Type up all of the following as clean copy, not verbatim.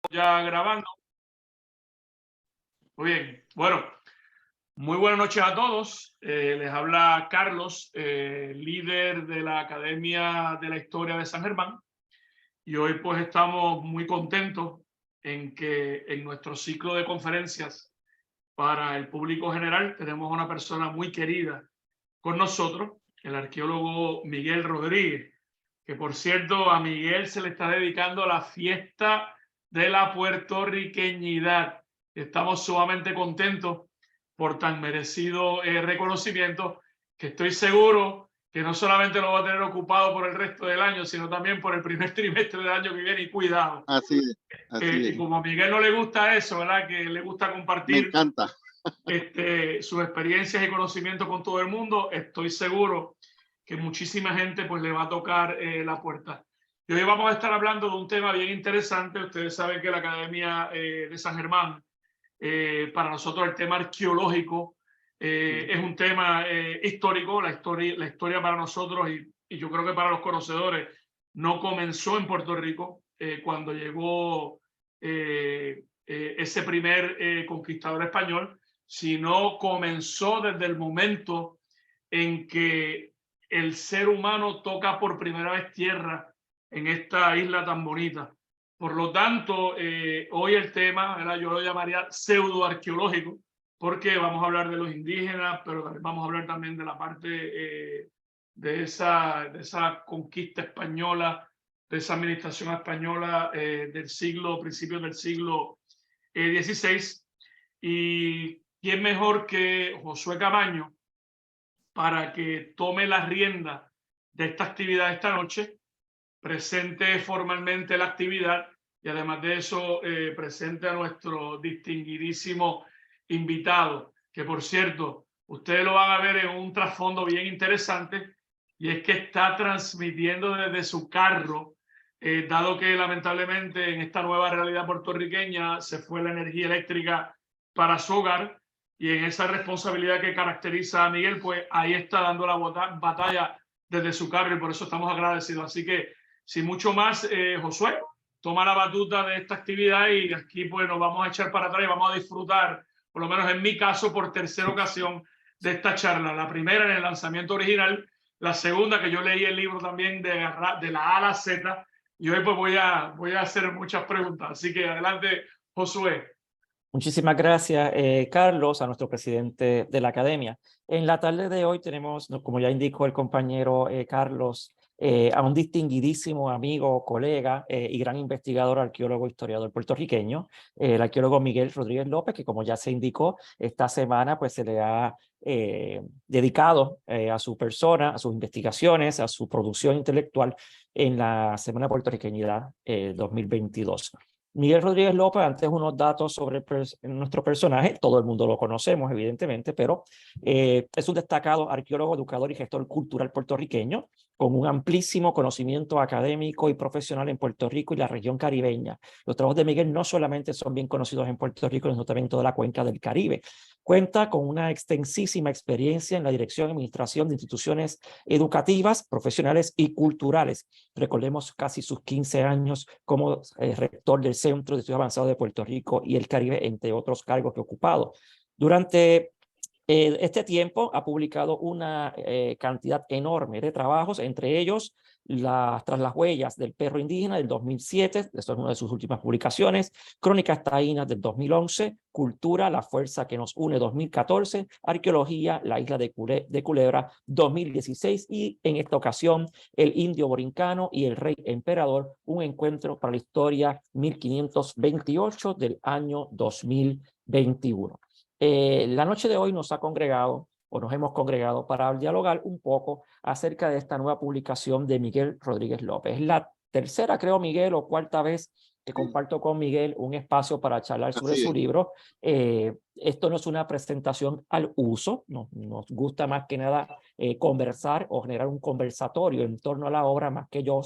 Ya grabando. Muy bien. Bueno, muy buenas noches a todos. Les habla Carlos, líder de la Academia de la Historia de San Germán. Y hoy pues estamos muy contentos en que en nuestro ciclo de conferencias para el público general tenemos una persona muy querida con nosotros, el arqueólogo Miguel Rodríguez, que por cierto a Miguel se le está dedicando la fiesta de la puertorriqueñidad. Estamos sumamente contentos por tan merecido reconocimiento, que estoy seguro que no solamente lo va a tener ocupado por el resto del año, sino también por el primer trimestre del año que viene. Y cuidado, Así es, así y es. como a Miguel no le gusta eso, ¿verdad? Que le gusta Me compartir encanta. sus experiencias y conocimientos con todo el mundo, estoy seguro que muchísima gente pues le va a tocar la puerta. Y hoy vamos a estar hablando de un tema bien interesante. Ustedes saben que la Academia de San Germán, para nosotros el tema arqueológico es un tema histórico. La historia para nosotros y yo creo que para los conocedores no comenzó en Puerto Rico cuando llegó ese primer conquistador español, sino comenzó desde el momento en que el ser humano toca por primera vez tierra en esta isla tan bonita. Por lo tanto, hoy el tema, ¿verdad? Yo lo llamaría pseudoarqueológico, porque vamos a hablar de los indígenas, pero vamos a hablar también de la parte de esa conquista española, de esa administración española del siglo, principios del siglo XVI. Y quién mejor que Josué Camaño para que tome la rienda de esta actividad esta noche, presente formalmente la actividad y además de eso presente a nuestro distinguidísimo invitado, que por cierto, ustedes lo van a ver en un trasfondo bien interesante, y es que está transmitiendo desde su carro, dado que lamentablemente en esta nueva realidad puertorriqueña se fue la energía eléctrica para su hogar, y en esa responsabilidad que caracteriza a Miguel, pues ahí está dando la batalla desde su carro, y por eso estamos agradecidos. Así que, sin mucho más, Josué, toma la batuta de esta actividad y aquí pues nos vamos a echar para atrás y vamos a disfrutar, por lo menos en mi caso, por tercera ocasión de esta charla. La primera en el lanzamiento original, la segunda que yo leí el libro también de la A a la Z, y hoy pues voy a hacer muchas preguntas. Así que adelante, Josué. Muchísimas gracias, Carlos, a nuestro presidente de la Academia. En la tarde de hoy tenemos, como ya indicó el compañero Carlos, a un distinguidísimo amigo, colega y gran investigador, arqueólogo, historiador puertorriqueño, el arqueólogo Miguel Rodríguez López, que como ya se indicó, esta semana pues se le ha dedicado a su persona, a sus investigaciones, a su producción intelectual en la Semana Puertorriqueñidad 2022. Miguel Rodríguez López, antes unos datos sobre nuestro personaje, todo el mundo lo conocemos evidentemente, pero es un destacado arqueólogo, educador y gestor cultural puertorriqueño, con un amplísimo conocimiento académico y profesional en Puerto Rico y la región caribeña. Los trabajos de Miguel no solamente son bien conocidos en Puerto Rico, sino también en toda la cuenca del Caribe. Cuenta con una extensísima experiencia en la dirección y administración de instituciones educativas, profesionales y culturales. Recordemos casi sus 15 años como rector del Centro de Estudios Avanzados de Puerto Rico y el Caribe, entre otros cargos que ha ocupado. Durante este tiempo ha publicado una cantidad enorme de trabajos, entre ellos Tras las huellas del perro indígena del 2007, eso es una de sus últimas publicaciones, Crónicas taínas del 2011, Cultura, la fuerza que nos une 2014, Arqueología, la isla de Culebra 2016 y en esta ocasión El indio borincano y el rey emperador, un encuentro para la historia 1528 del año 2021. La noche de hoy nos hemos congregado para dialogar un poco acerca de esta nueva publicación de Miguel Rodríguez López. Es la tercera, creo, Miguel, o cuarta vez que comparto con Miguel un espacio para charlar sobre su libro. Esto no es una presentación al uso, nos gusta más que nada conversar o generar un conversatorio en torno a la obra, más que yo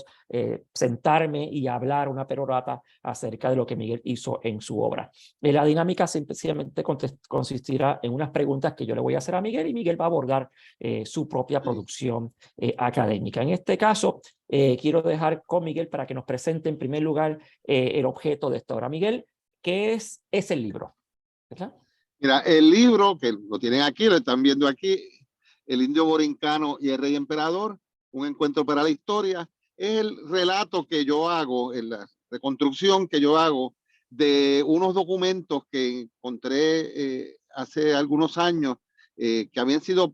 sentarme y hablar una perorata acerca de lo que Miguel hizo en su obra. La dinámica sencillamente consistirá en unas preguntas que yo le voy a hacer a Miguel y Miguel va a abordar su propia producción académica. En este caso, quiero dejar con Miguel para que nos presente en primer lugar el objeto de esta obra. Miguel, ¿qué es el libro? ¿Verdad? Mira, el libro, que lo tienen aquí, lo están viendo aquí, El indio borincano y el rey emperador, un encuentro para la historia, es el relato que yo hago, en la reconstrucción que yo hago de unos documentos que encontré hace algunos años, que habían sido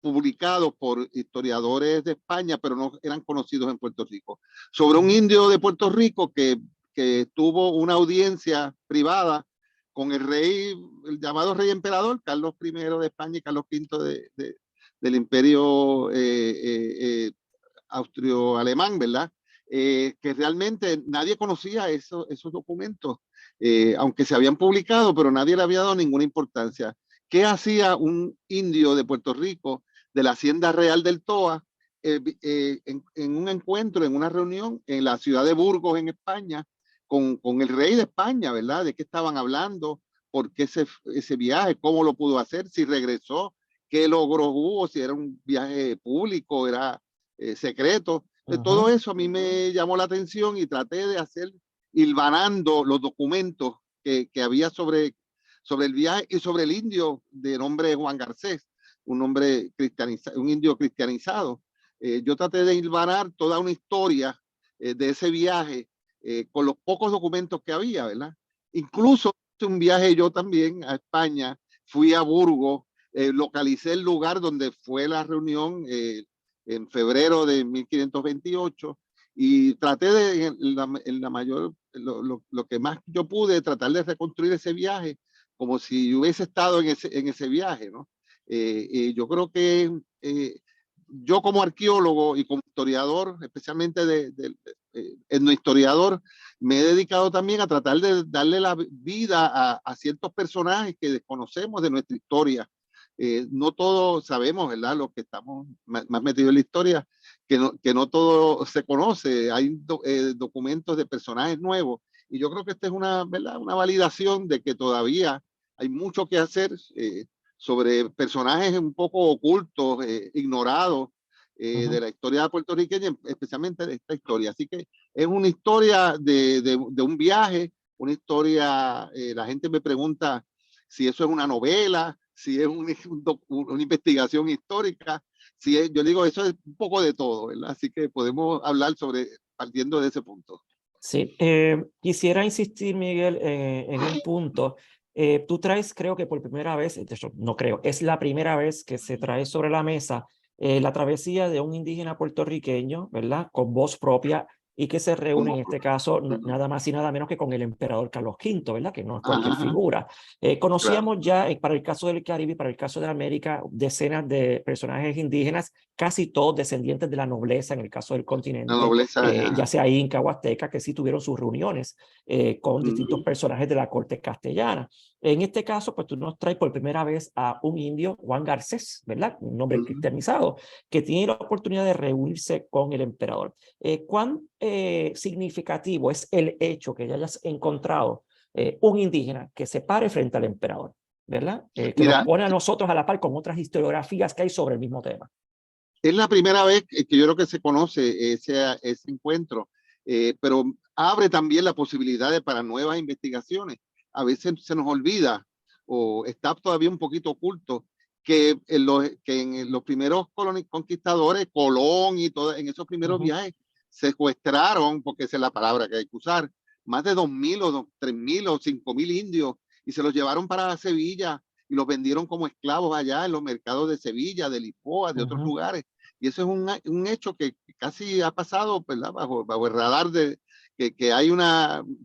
publicados por historiadores de España, pero no eran conocidos en Puerto Rico, sobre un indio de Puerto Rico que tuvo una audiencia privada con el rey, el llamado rey emperador, Carlos I de España y Carlos V del imperio austro-alemán, ¿verdad? Que realmente nadie conocía esos documentos, aunque se habían publicado, pero nadie le había dado ninguna importancia. ¿Qué hacía un indio de Puerto Rico de la Hacienda Real del Toa en un encuentro, en una reunión en la ciudad de Burgos, en España, con el rey de España, ¿verdad? ¿De qué estaban hablando? ¿Por qué ese viaje? ¿Cómo lo pudo hacer? Si regresó, ¿qué logros hubo? Si era un viaje público, era secreto. De todo eso a mí me llamó la atención y traté de hacer, hilvanando los documentos que había sobre el viaje y sobre el indio de nombre Juan Garcés, un hombre cristianizado, un indio cristianizado. Yo traté de hilvanar toda una historia de ese viaje con los pocos documentos que había, ¿verdad? Incluso un viaje yo también a España, fui a Burgos, localicé el lugar donde fue la reunión en febrero de 1528 y traté de, en la mayor, lo que más yo pude, tratar de reconstruir ese viaje como si hubiese estado en ese viaje, ¿no? Yo creo que yo como arqueólogo y como historiador, especialmente etnohistoriador, me he dedicado también a tratar de darle la vida a ciertos personajes que desconocemos de nuestra historia. No todos sabemos, ¿verdad? Los que estamos más metidos en la historia, que no todo se conoce. Hay documentos de personajes nuevos. Y yo creo que esta es ¿verdad? Una validación de que todavía hay mucho que hacer sobre personajes un poco ocultos, ignorados de la historia puertorriqueña, especialmente de esta historia. Así que es una historia de un viaje, una historia, la gente me pregunta si eso es una novela, si es una investigación histórica, si es, yo digo, eso es un poco de todo, ¿verdad? Así que podemos hablar partiendo de ese punto. Sí, quisiera insistir, Miguel, en un punto. Tú traes, creo que por primera vez, de hecho, no creo, es la primera vez que se trae sobre la mesa la travesía de un indígena puertorriqueño, ¿verdad? Con voz propia y que se reúne en este caso nada más y nada menos que con el emperador Carlos V, ¿verdad? Que no es cualquier figura. Conocíamos ya, para el caso del Caribe y para el caso de América, decenas de personajes indígenas, casi todos descendientes de la nobleza en el caso del continente, ya sea inca o azteca, que sí tuvieron sus reuniones con distintos personajes de la corte castellana. En este caso, pues tú nos traes por primera vez a un indio, Juan Garcés, ¿verdad? Un nombre cristianizado, que tiene la oportunidad de reunirse con el emperador. ¿Cuán significativo es el hecho que ya hayas encontrado un indígena que se pare frente al emperador, ¿verdad? Que nos pone a nosotros a la par con otras historiografías que hay sobre el mismo tema? Es la primera vez que yo creo que se conoce ese encuentro, pero abre también la posibilidad para nuevas investigaciones. A veces se nos olvida o está todavía un poquito oculto que en los primeros conquistadores, Colón y todo, en esos primeros viajes, secuestraron, porque esa es la palabra que hay que usar, más de 2.000 o 3.000 o 5.000 indios y se los llevaron para Sevilla y los vendieron como esclavos allá en los mercados de Sevilla, de Lisboa, de otros lugares. Y eso es un hecho que casi ha pasado, ¿verdad? Bajo el radar de que hay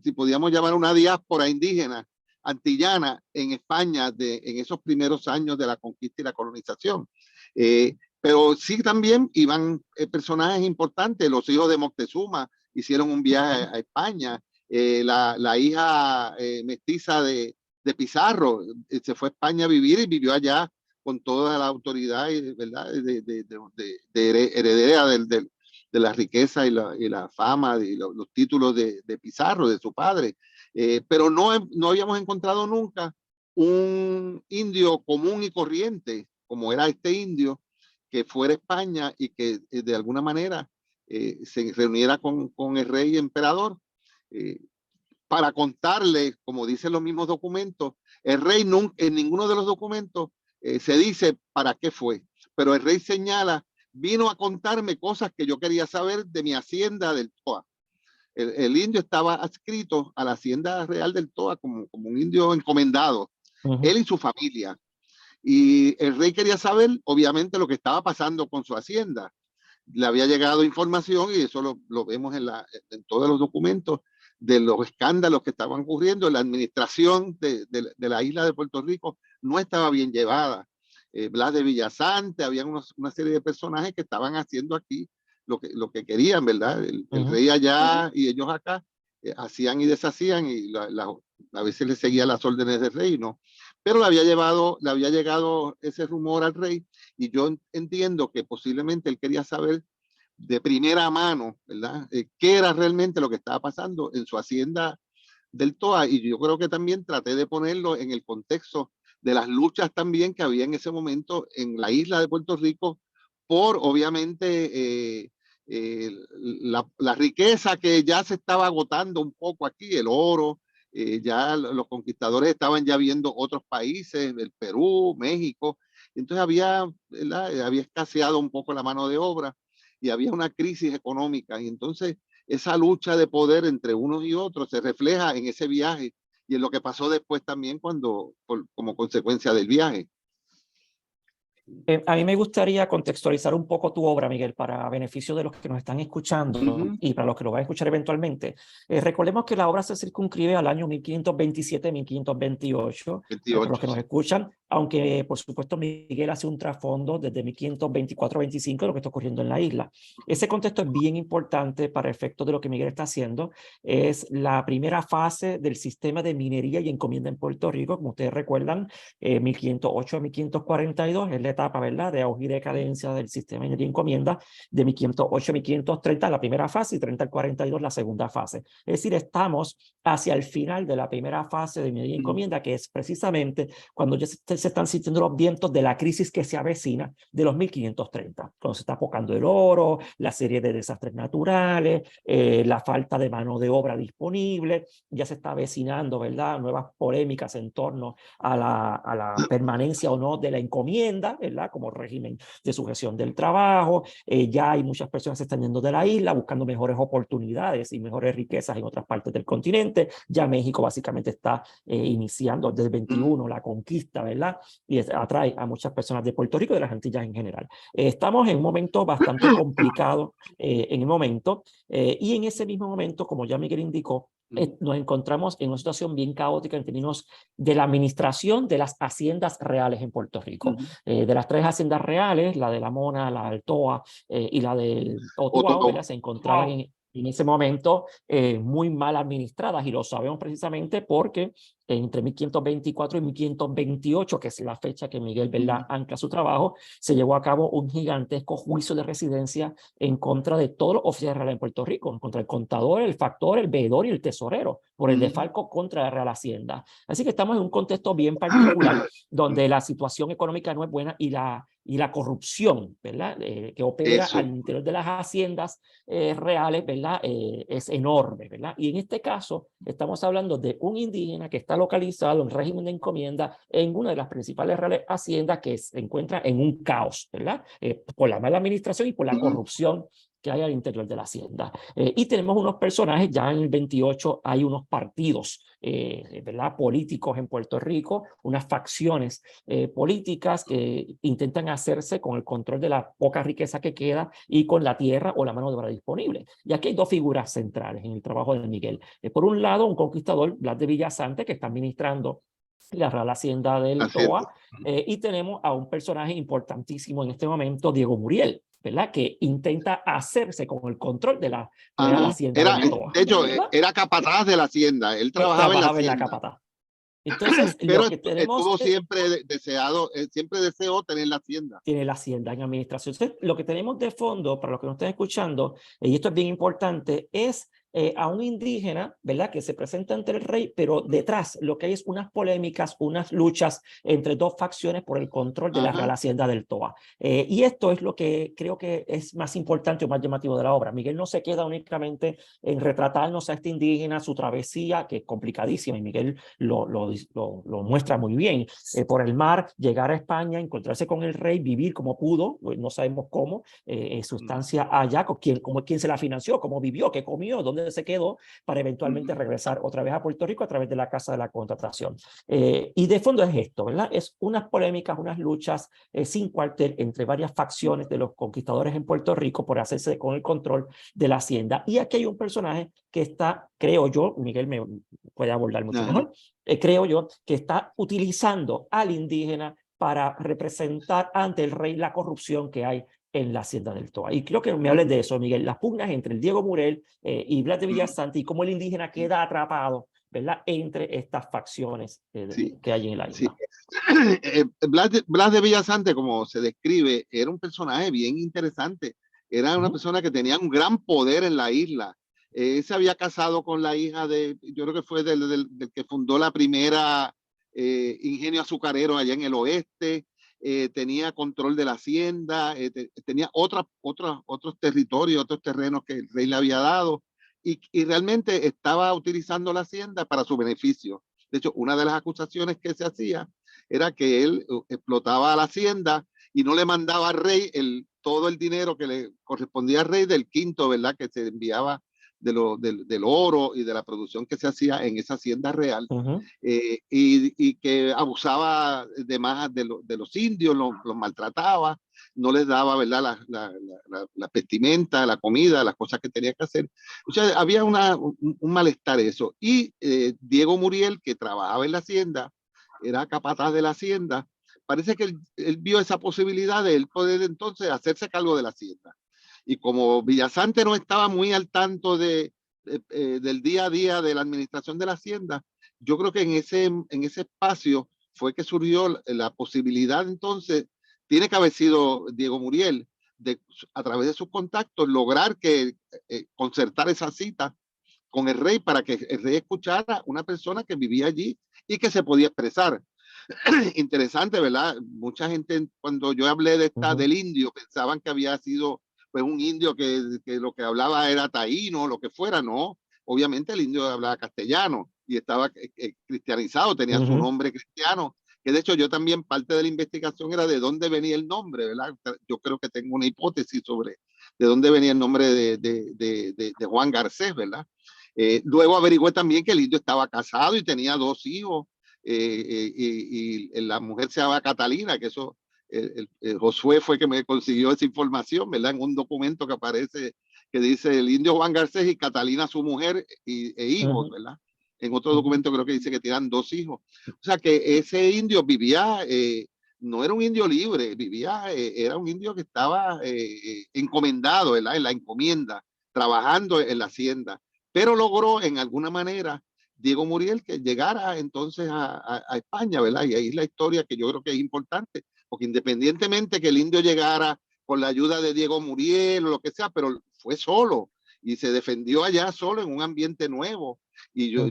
si podíamos llamar una diáspora indígena antillana en España en esos primeros años de la conquista y la colonización. Pero sí también iban personajes importantes, los hijos de Moctezuma hicieron un viaje a España, la hija mestiza de Pizarro se fue a España a vivir y vivió allá con toda la autoridad, ¿verdad? De heredera de la riqueza y la fama y los títulos de Pizarro, de su padre. Pero no habíamos encontrado nunca un indio común y corriente, como era este indio, que fuera a España y que de alguna manera se reuniera con el rey emperador. para contarle, como dicen los mismos documentos, el rey en ninguno de los documentos se dice para qué fue, pero el rey señala, vino a contarme cosas que yo quería saber de mi hacienda del Toa. El indio estaba adscrito a la hacienda real del Toa como un indio encomendado, él y su familia. Y el rey quería saber, obviamente, lo que estaba pasando con su hacienda. Le había llegado información, y eso lo vemos en todos los documentos, de los escándalos que estaban ocurriendo. La administración de la isla de Puerto Rico no estaba bien llevada. Blas de Villasante, había una serie de personajes que estaban haciendo aquí lo que querían, ¿verdad? El rey allá y ellos acá hacían y deshacían, y a veces le seguía las órdenes del rey, ¿no? Pero le había llegado ese rumor al rey, y yo entiendo que posiblemente él quería saber de primera mano, ¿verdad? ¿Qué era realmente lo que estaba pasando en su hacienda del Toa? Y yo creo que también traté de ponerlo en el contexto de las luchas también que había en ese momento en la isla de Puerto Rico por, obviamente, la riqueza que ya se estaba agotando un poco aquí, el oro. Ya los conquistadores estaban ya viendo otros países, el Perú, México. Entonces había escaseado un poco la mano de obra y había una crisis económica. Y entonces esa lucha de poder entre unos y otros se refleja en ese viaje y en lo que pasó después también como consecuencia del viaje. A mí me gustaría contextualizar un poco tu obra, Miguel, para beneficio de los que nos están escuchando y para los que lo van a escuchar eventualmente. Recordemos que la obra se circunscribe al año 1527-1528, para los que nos escuchan, aunque por supuesto Miguel hace un trasfondo desde 1524-25 de lo que está ocurriendo en la isla. Ese contexto es bien importante para efectos de lo que Miguel está haciendo. Es la primera fase del sistema de minería y encomienda en Puerto Rico, como ustedes recuerdan, 1508 a 1542 es la etapa, ¿verdad?, de auge y decadencia del sistema de minería y encomienda, de 1508 a 1530 la primera fase y 30 al 42 la segunda fase. Es decir, estamos hacia el final de la primera fase de minería y encomienda, que es precisamente cuando ya se están sintiendo los vientos de la crisis que se avecina de los 1530, cuando se está apocando el oro, la serie de desastres naturales, la falta de mano de obra disponible, ya se está avecinando, ¿verdad?, nuevas polémicas en torno a la permanencia o no de la encomienda, ¿verdad?, como régimen de sujeción del trabajo. Ya hay muchas personas que se están yendo de la isla buscando mejores oportunidades y mejores riquezas en otras partes del continente. Ya México básicamente está iniciando desde el 21 la conquista, ¿verdad?, y atrae a muchas personas de Puerto Rico y de las Antillas en general. Estamos en un momento bastante complicado en el momento, y en ese mismo momento, como ya Miguel indicó, nos encontramos en una situación bien caótica en términos de la administración de las haciendas reales en Puerto Rico. De las tres haciendas reales, la de La Mona, la del Toa y la del Otuao, se encontraban en ese momento muy mal administradas, y lo sabemos precisamente porque entre 1524 y 1528, que es la fecha que Miguel, ¿verdad?, ancla su trabajo, se llevó a cabo un gigantesco juicio de residencia en contra de todos los oficiales reales en Puerto Rico, en contra del contador, el factor, el veedor y el tesorero, por el desfalco contra la Real Hacienda. Así que estamos en un contexto bien particular donde la situación económica no es buena y la corrupción, ¿verdad?, que opera al interior de las haciendas reales, ¿verdad?, es enorme, ¿verdad? Y en este caso estamos hablando de un indígena que está localizado en régimen de encomienda en una de las principales reales haciendas que se encuentra en un caos, ¿verdad?, por la mala administración y por la corrupción que hay al interior de la hacienda. Y tenemos unos personajes, ya en el 28 hay unos partidos, ¿verdad?, políticos en Puerto Rico, unas facciones políticas que intentan hacerse con el control de la poca riqueza que queda y con la tierra o la mano de obra disponible. Y aquí hay dos figuras centrales en el trabajo de Miguel. Por un lado, un conquistador, Blas de Villasante, que está administrando la Real Hacienda del Toa, y tenemos a un personaje importantísimo en este momento, Diego Muriel, ¿verdad?, que intenta hacerse con el control de la Real Hacienda del Toa. De hecho, era capataz de la hacienda, él trabajaba en la hacienda. Capataz. Entonces, pero lo que tenemos estuvo siempre siempre deseó tener la hacienda. Tiene la hacienda en administración. Entonces, lo que tenemos de fondo, para los que nos estén escuchando, y esto es bien importante, es a un indígena, ¿verdad?, que se presenta ante el rey, pero detrás lo que hay es unas polémicas, unas luchas entre dos facciones por el control de la Real Hacienda del Toa. Y esto es lo que creo que es más importante o más llamativo de la obra. Miguel no se queda únicamente en retratarnos a este indígena, su travesía, que es complicadísima, y Miguel lo muestra muy bien, por el mar, llegar a España, encontrarse con el rey, vivir como pudo, no sabemos cómo, su estancia allá, quién se la financió, cómo vivió, qué comió, dónde se quedó, para eventualmente regresar otra vez a Puerto Rico a través de la Casa de la Contratación. Y de fondo es esto, ¿verdad? Es unas polémicas, unas luchas sin cuartel entre varias facciones de los conquistadores en Puerto Rico por hacerse con el control de la hacienda. Y aquí hay un personaje que está, creo yo, Miguel me puede abordar mucho mejor, creo yo, que está utilizando al indígena para representar ante el rey la corrupción que hay en la hacienda del Toa. Y creo que me hables de eso, Miguel, las pugnas entre el Diego Murel y Blas de Villasante, y cómo el indígena queda atrapado, ¿verdad?, entre estas facciones que hay en la isla. Blas de Villasante, como se describe, era un personaje bien interesante. Era una persona que tenía un gran poder en la isla. Se había casado con la hija de, yo creo que fue del que fundó la primera ingenio azucarero allá en el oeste. Tenía control de la hacienda, tenía otros territorios, otros terrenos que el rey le había dado, y realmente estaba utilizando la hacienda para su beneficio. De hecho, una de las acusaciones que se hacía era que él explotaba la hacienda y no le mandaba al rey todo el dinero que le correspondía al rey del quinto, ¿verdad?, que se enviaba del oro y de la producción que se hacía en esa hacienda real, y que abusaba de más de los indios, los maltrataba, no les daba, ¿verdad?, la vestimenta, la comida, las cosas que tenía que hacer. O sea, había un malestar eso. Y Diego Muriel, que trabajaba en la hacienda, era capataz de la hacienda, parece que él vio esa posibilidad de él poder entonces hacerse cargo de la hacienda. Y como Villasante no estaba muy al tanto del día a día de la administración de la hacienda, yo creo que en ese espacio fue que surgió la posibilidad, entonces, tiene que haber sido Diego Muriel, de, a través de sus contactos, lograr concertar esa cita con el rey para que el rey escuchara una persona que vivía allí y que se podía expresar. Interesante, ¿verdad? Mucha gente, cuando yo hablé del indio, pensaban que había sido pues un indio que lo que hablaba era taíno, lo que fuera. No, obviamente el indio hablaba castellano y estaba cristianizado, tenía su nombre cristiano, que de hecho yo también, parte de la investigación era de dónde venía el nombre, ¿verdad? Yo creo que tengo una hipótesis sobre de dónde venía el nombre de Juan Garcés, ¿verdad? Luego averigüé también que el indio estaba casado y tenía 2 hijos, y la mujer se llama Catalina, que eso Josué fue que me consiguió esa información, ¿verdad? En un documento que aparece que dice el indio Juan Garcés y Catalina su mujer e hijos, ¿verdad? En otro documento creo que dice que tienen 2 hijos. O sea que ese indio vivía, no era un indio libre, era un indio que estaba encomendado, ¿verdad?, en la encomienda, trabajando en la hacienda, pero logró en alguna manera Diego Muriel que llegara entonces a España, ¿verdad? Y ahí es la historia que yo creo que es importante, porque independientemente que el indio llegara con la ayuda de Diego Muriel o lo que sea, pero fue solo y se defendió allá solo en un ambiente nuevo. Y yo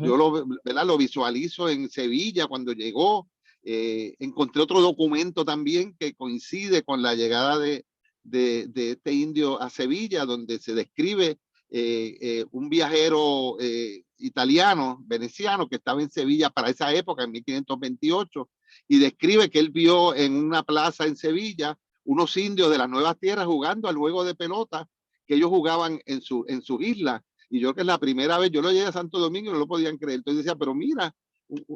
¿verdad?, lo visualizo en Sevilla cuando llegó. Encontré otro documento también que coincide con la llegada de este indio a Sevilla, donde se describe un viajero italiano, veneciano, que estaba en Sevilla para esa época, en 1528, y describe que él vio en una plaza en Sevilla unos indios de las nuevas tierras jugando al juego de pelota que ellos jugaban en sus islas. Y yo, que es la primera vez, yo lo llegué a Santo Domingo y no lo podían creer. Entonces decía, pero mira,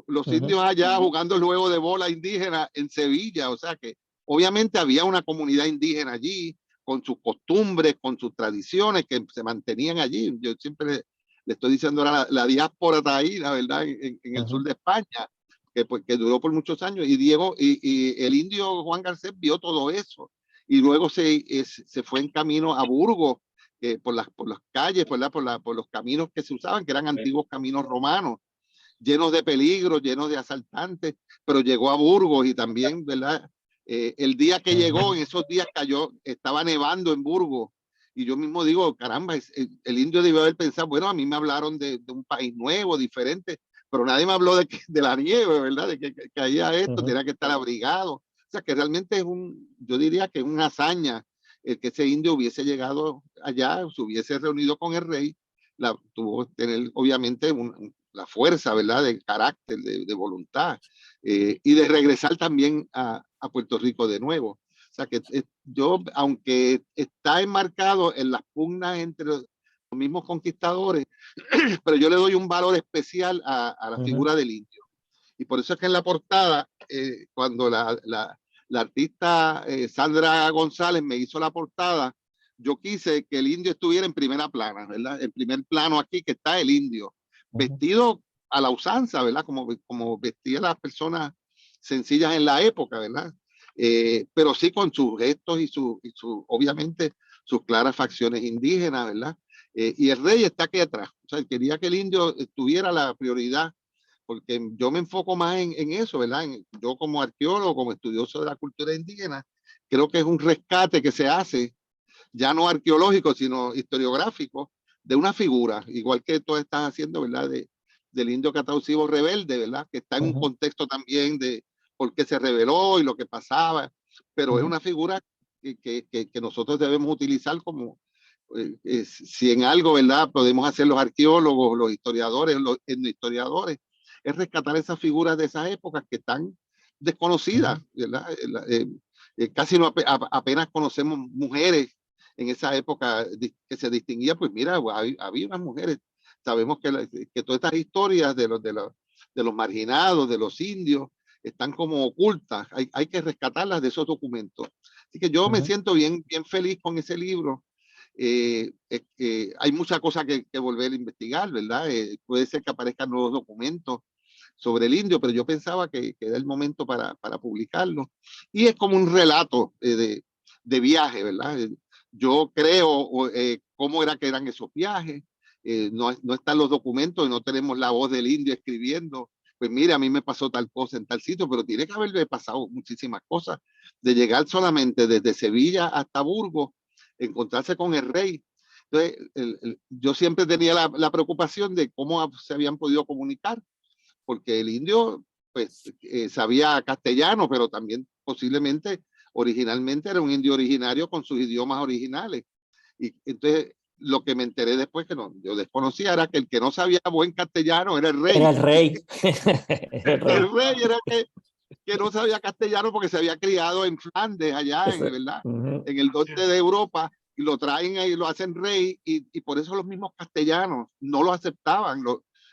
los indios allá jugando el juego de bola indígena en Sevilla. O sea que obviamente había una comunidad indígena allí, con sus costumbres, con sus tradiciones que se mantenían allí. Yo siempre le estoy diciendo ahora la diáspora taína, ¿verdad?, en el sur de España, que duró por muchos años. Y Diego y el indio Juan Garcés vio todo eso. Y luego se fue en camino a Burgos, por las calles, por los caminos que se usaban, que eran antiguos caminos romanos, llenos de peligro, llenos de asaltantes, pero llegó a Burgos y también, ¿verdad? El día que llegó, en esos días estaba nevando en Burgos, Y yo mismo digo, caramba, el indio debió haber pensado, bueno, a mí me hablaron de un país nuevo, diferente, pero nadie me habló de la nieve, ¿verdad? De que caía esto, tenía que estar abrigado. O sea, que realmente es yo diría que es una hazaña el que ese indio hubiese llegado allá, se hubiese reunido con el rey, tuvo que tener obviamente la fuerza, ¿verdad? De carácter, de voluntad, y de regresar también a Puerto Rico de nuevo. O sea que yo, aunque está enmarcado en las pugnas entre los mismos conquistadores, pero yo le doy un valor especial a la figura del indio. Y por eso es que en la portada, cuando la artista Sandra González me hizo la portada, yo quise que el indio estuviera en primera plana, ¿verdad? En primer plano aquí que está el indio, vestido a la usanza, ¿verdad? Como vestían las personas sencillas en la época, ¿verdad? Pero sí con sus gestos y obviamente sus claras facciones indígenas, ¿verdad? Y el rey está aquí atrás. O sea, quería que el indio tuviera la prioridad, porque yo me enfoco más en eso, ¿verdad? Yo como arqueólogo, como estudioso de la cultura indígena, creo que es un rescate que se hace, ya no arqueológico, sino historiográfico, de una figura, igual que tú estás haciendo, ¿verdad? Del indio cataucivo rebelde, ¿verdad? Que está en un contexto también de por qué se rebeló y lo que pasaba, pero es una figura que nosotros debemos utilizar como, si en algo, ¿verdad? Podemos hacer los arqueólogos, los historiadores, los etnohistoriadores, es rescatar esas figuras de esas épocas que están desconocidas, ¿verdad? Casi no apenas conocemos mujeres en esa época que se distinguía, pues mira, había unas mujeres. Sabemos que todas estas historias de los marginados, de los indios, están como ocultas. Hay que rescatarlas de esos documentos. Así que yo me siento bien feliz con ese libro. Hay muchas cosas que volver a investigar, ¿verdad? Puede ser que aparezcan nuevos documentos sobre el indio, pero yo pensaba que era el momento para publicarlo. Y es como un relato de viaje, ¿verdad? Yo creo cómo era que eran esos viajes. No están los documentos y no tenemos la voz del indio escribiendo. Pues mira, a mí me pasó tal cosa en tal sitio, pero tiene que haberle pasado muchísimas cosas. De llegar solamente desde Sevilla hasta Burgos, encontrarse con el rey. Entonces, yo siempre tenía la preocupación de cómo se habían podido comunicar, porque el indio pues sabía castellano, pero también posiblemente originalmente era un indio originario con sus idiomas originales. Y entonces lo que me enteré después, que no, yo desconocía, era que el que no sabía buen castellano era el rey. Era el rey. El rey era que no sabía castellano porque se había criado en Flandes, allá, ¿verdad? En el norte de Europa, y lo traen y lo hacen rey, y por eso los mismos castellanos no lo aceptaban,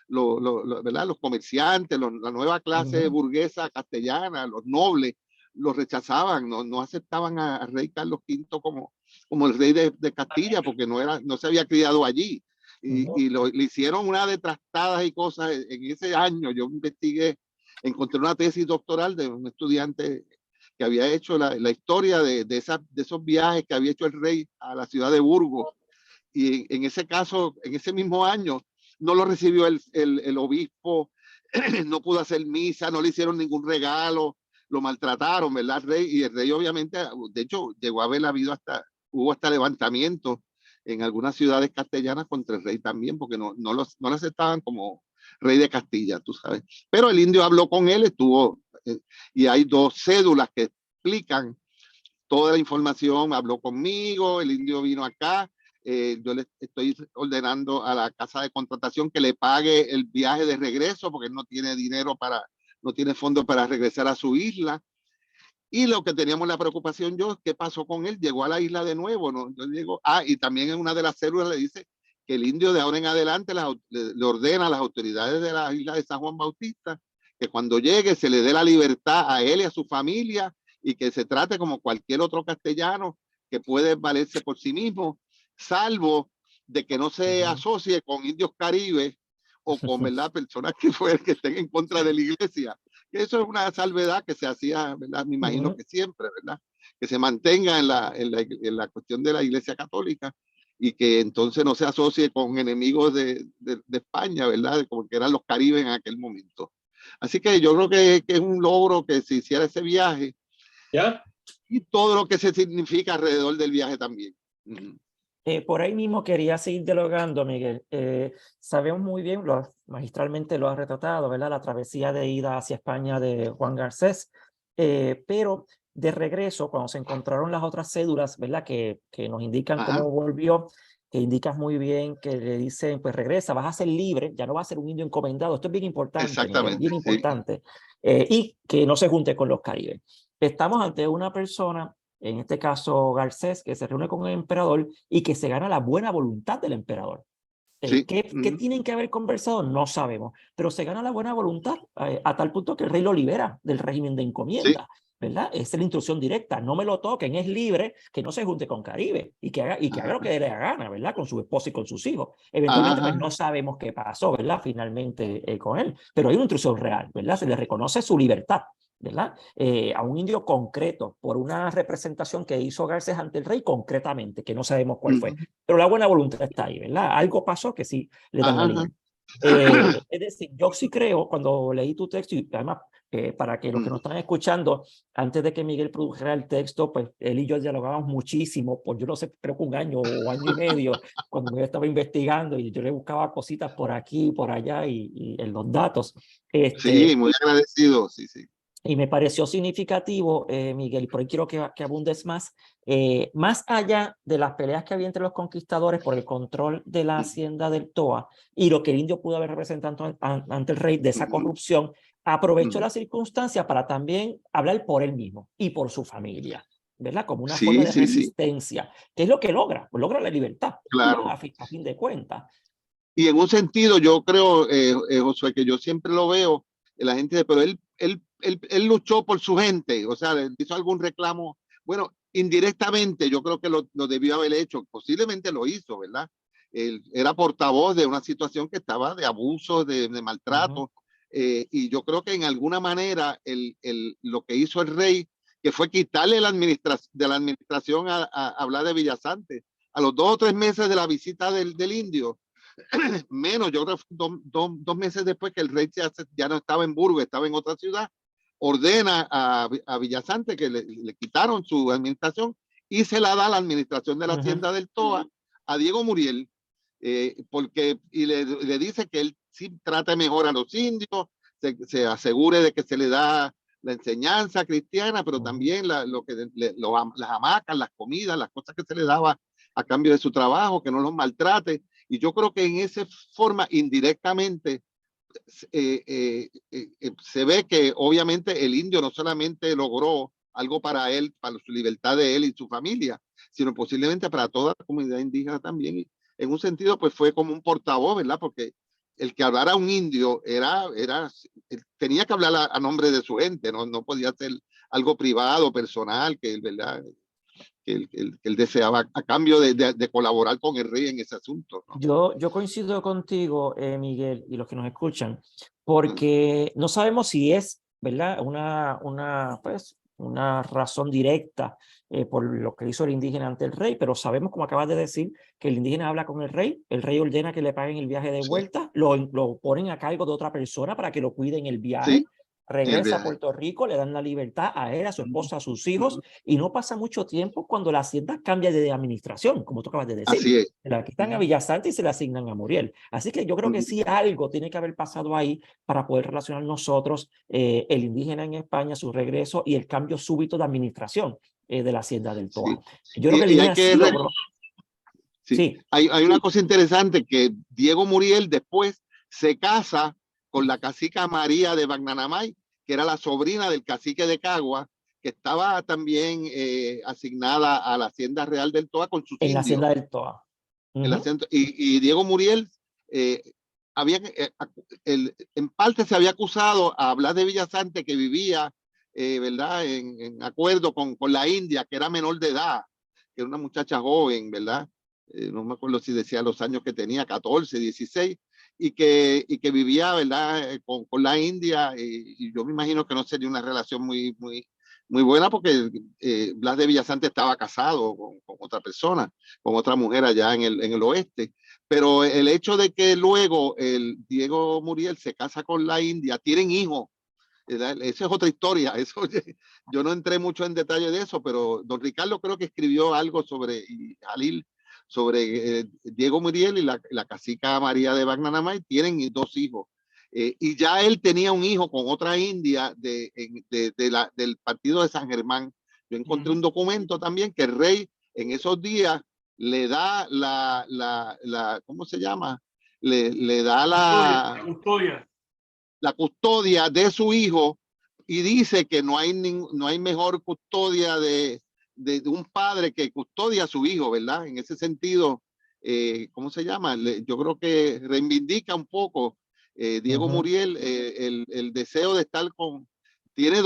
¿verdad? Los comerciantes, la nueva clase burguesa castellana, los nobles, lo rechazaban, no aceptaban a rey Carlos V como el rey de Castilla, porque no se había criado allí. Y le hicieron una de trastadas y cosas en ese año. Yo investigué, encontré una tesis doctoral de un estudiante que había hecho la historia de esos viajes que había hecho el rey a la ciudad de Burgos. Y en ese caso, en ese mismo año, no lo recibió el obispo, no pudo hacer misa, no le hicieron ningún regalo, lo maltrataron, ¿verdad? El rey, y el rey obviamente, de hecho, llegó a haber hubo hasta levantamientos en algunas ciudades castellanas contra el rey también, porque no lo aceptaban como rey de Castilla, tú sabes. Pero el indio habló con él, y hay 2 cédulas que explican toda la información, habló conmigo, el indio vino acá, yo le estoy ordenando a la casa de contratación que le pague el viaje de regreso porque él no tiene dinero no tiene fondos para regresar a su isla. Y lo que teníamos la preocupación yo, ¿qué pasó con él? Llegó a la isla de nuevo, ¿no? Yo digo, y también en una de las células le dice que el indio de ahora en adelante le ordena a las autoridades de la isla de San Juan Bautista que cuando llegue se le dé la libertad a él y a su familia y que se trate como cualquier otro castellano que puede valerse por sí mismo, salvo de que no se asocie con indios caribes o con, ¿verdad?, personas que estén en contra de la iglesia. Eso es una salvedad que se hacía, ¿verdad? Me imagino que siempre, ¿verdad? Que se mantenga en la cuestión de la iglesia católica y que entonces no se asocie con enemigos de España, ¿verdad? Como que eran los caribes en aquel momento. Así que yo creo que es un logro que se hiciera ese viaje. ¿Ya? Y todo lo que se significa alrededor del viaje también. Por ahí mismo quería seguir dialogando, Miguel. Sabemos muy bien, magistralmente lo has retratado, ¿verdad? La travesía de ida hacia España de Juan Garcés, pero de regreso, cuando se encontraron las otras cédulas, ¿verdad? Que nos indican Ajá, cómo volvió, que indicas muy bien, que le dicen, pues regresa, vas a ser libre, ya no vas a ser un indio encomendado. Esto es bien importante, Miguel, exactamente, bien sí. importante. Y que no se junte con los caribes. Estamos ante una persona, en este caso Garcés, que se reúne con el emperador y que se gana la buena voluntad del emperador. Sí, ¿Qué tienen que haber conversado? No sabemos, pero se gana la buena voluntad a tal punto que el rey lo libera del régimen de sí, encomienda, ¿verdad? Esa es la instrucción directa, no me lo toquen, es libre, que no se junte con Caribe y que haga lo ajá, que le dé la gana, ¿verdad? Con su esposa y con sus hijos. Eventualmente, pues ajá, no sabemos qué pasó, ¿verdad? Finalmente con él, pero hay una instrucción real, ¿verdad? Se le reconoce su libertad, ¿verdad? A un indio concreto por una representación que hizo Garcés ante el rey concretamente, que no sabemos cuál fue. ujú, Pero la buena voluntad está ahí, ¿verdad? Algo pasó que sí le dan la ajá, ajá, libertad. Es decir, yo sí creo, cuando leí tu texto, y además, para que los que nos ujú, están escuchando, antes de que Miguel produjera el texto, pues él y yo dialogábamos muchísimo, por yo no sé, creo que un año o año y medio, cuando Miguel estaba investigando y yo le buscaba cositas por aquí y por allá y en los datos. sí, muy agradecido, sí, sí. Y me pareció significativo, Miguel, y por ahí quiero que abundes más allá de las peleas que había entre los conquistadores por el control de la Ujú, hacienda del Toa y lo que el indio pudo haber representado ante el rey de esa ujú, corrupción, aprovechó ujú. la circunstancia para también hablar por él mismo y por su familia, ¿verdad? Como una forma Sí, de sí, sí, resistencia, que es lo que logra, pues logra la libertad, ¿verdad? claro. A fin de cuentas. Y en un sentido, yo creo, Josué, que yo siempre lo veo, la gente, pero él luchó por su gente, o sea, le hizo algún reclamo, bueno, indirectamente yo creo que lo debió haber hecho, posiblemente lo hizo, ¿verdad? Él era portavoz de una situación que estaba de abuso, de Ujú, maltrato, y yo creo que en alguna manera lo que hizo el rey, que fue quitarle de la administración a Blas de Villasante, a los 2 o 3 meses de la visita del indio, menos, yo creo que 2 meses después que el rey ya no estaba en Burgos, estaba en otra ciudad, ordena a Villasante que le quitaron su administración y se la da la administración de la ujú, hacienda del Toa a Diego Muriel, y le dice que él sí trate mejor a los indios, se asegure de que se le da la enseñanza cristiana, pero ujú. también las hamacas, las comidas, las cosas que se le daba a cambio de su trabajo, que no los maltrate. Y yo creo que en esa forma, indirectamente, se ve que obviamente el indio no solamente logró algo para él, para su libertad de él y su familia, sino posiblemente para toda la comunidad indígena también. Y en un sentido, pues fue como un portavoz, ¿verdad? Porque el que hablara un indio tenía que hablar a nombre de su gente, no podía ser algo privado, personal, ¿verdad? Que él deseaba a cambio de colaborar con el rey en ese asunto, ¿no? Yo coincido contigo, Miguel, y los que nos escuchan, Uh porque no sabemos si es, ¿verdad? Pues, una razón directa por lo que hizo el indígena ante el rey, pero sabemos, como acabas de decir, que el indígena habla con el rey ordena que le paguen el viaje de Sí, vuelta, lo ponen a cargo de otra persona para que lo cuide en el sí, viaje, en el regresa a viaje. Puerto Rico, le dan la libertad a él, a su Ujú, esposa, a sus hijos, ujú. y no pasa mucho tiempo cuando la hacienda cambia de administración, como tú acabas de decir. Así es. Se la quitan a Ujú, Villasante y se la asignan a Muriel. Así que yo creo que ujú. sí algo tiene que haber pasado ahí para poder relacionar nosotros el indígena en España, su regreso y el cambio súbito de administración de la hacienda del Toa. Sí. Yo creo que el Y hay indígena que sí logró. sí. Sí, Hay una cosa interesante que Diego Muriel después se casa con la cacica María de Bagnanamay, que era la sobrina del cacique de Cagua, que estaba también asignada a la Hacienda Real del Toa con sus en la indios. hacienda del Toa. Ujú. Y Diego Muriel, eh, había, en parte se había acusado a Blas de Villasante, que vivía, ¿verdad?, en acuerdo con la India, que era menor de edad, que era una muchacha joven, ¿verdad? No me acuerdo si decía los años que tenía, 14, 16, y que vivía, ¿verdad?, con la India, y yo me imagino que no sería una relación muy buena, porque Blas de Villasante estaba casado con otra persona, con otra mujer allá en el oeste. Pero el hecho de que luego el Diego Muriel se casa con la India, tienen hijos, ¿verdad? Esa es otra historia. Eso, yo no entré mucho en detalle de eso, pero don Ricardo creo que escribió algo sobre, y Jalil, sobre Diego Muriel y la cacica María de Bagnanamay. Tienen 2 hijos. Y ya él tenía un hijo con otra india del partido de San Germán. Yo encontré un documento también que el rey en esos días le da ¿cómo se llama? Le da la custodia de su hijo, y dice que no hay mejor custodia de un padre que custodia a su hijo, ¿verdad? En ese sentido, ¿cómo se llama? Yo creo que reivindica un poco Diego Muriel el deseo de estar con... Tiene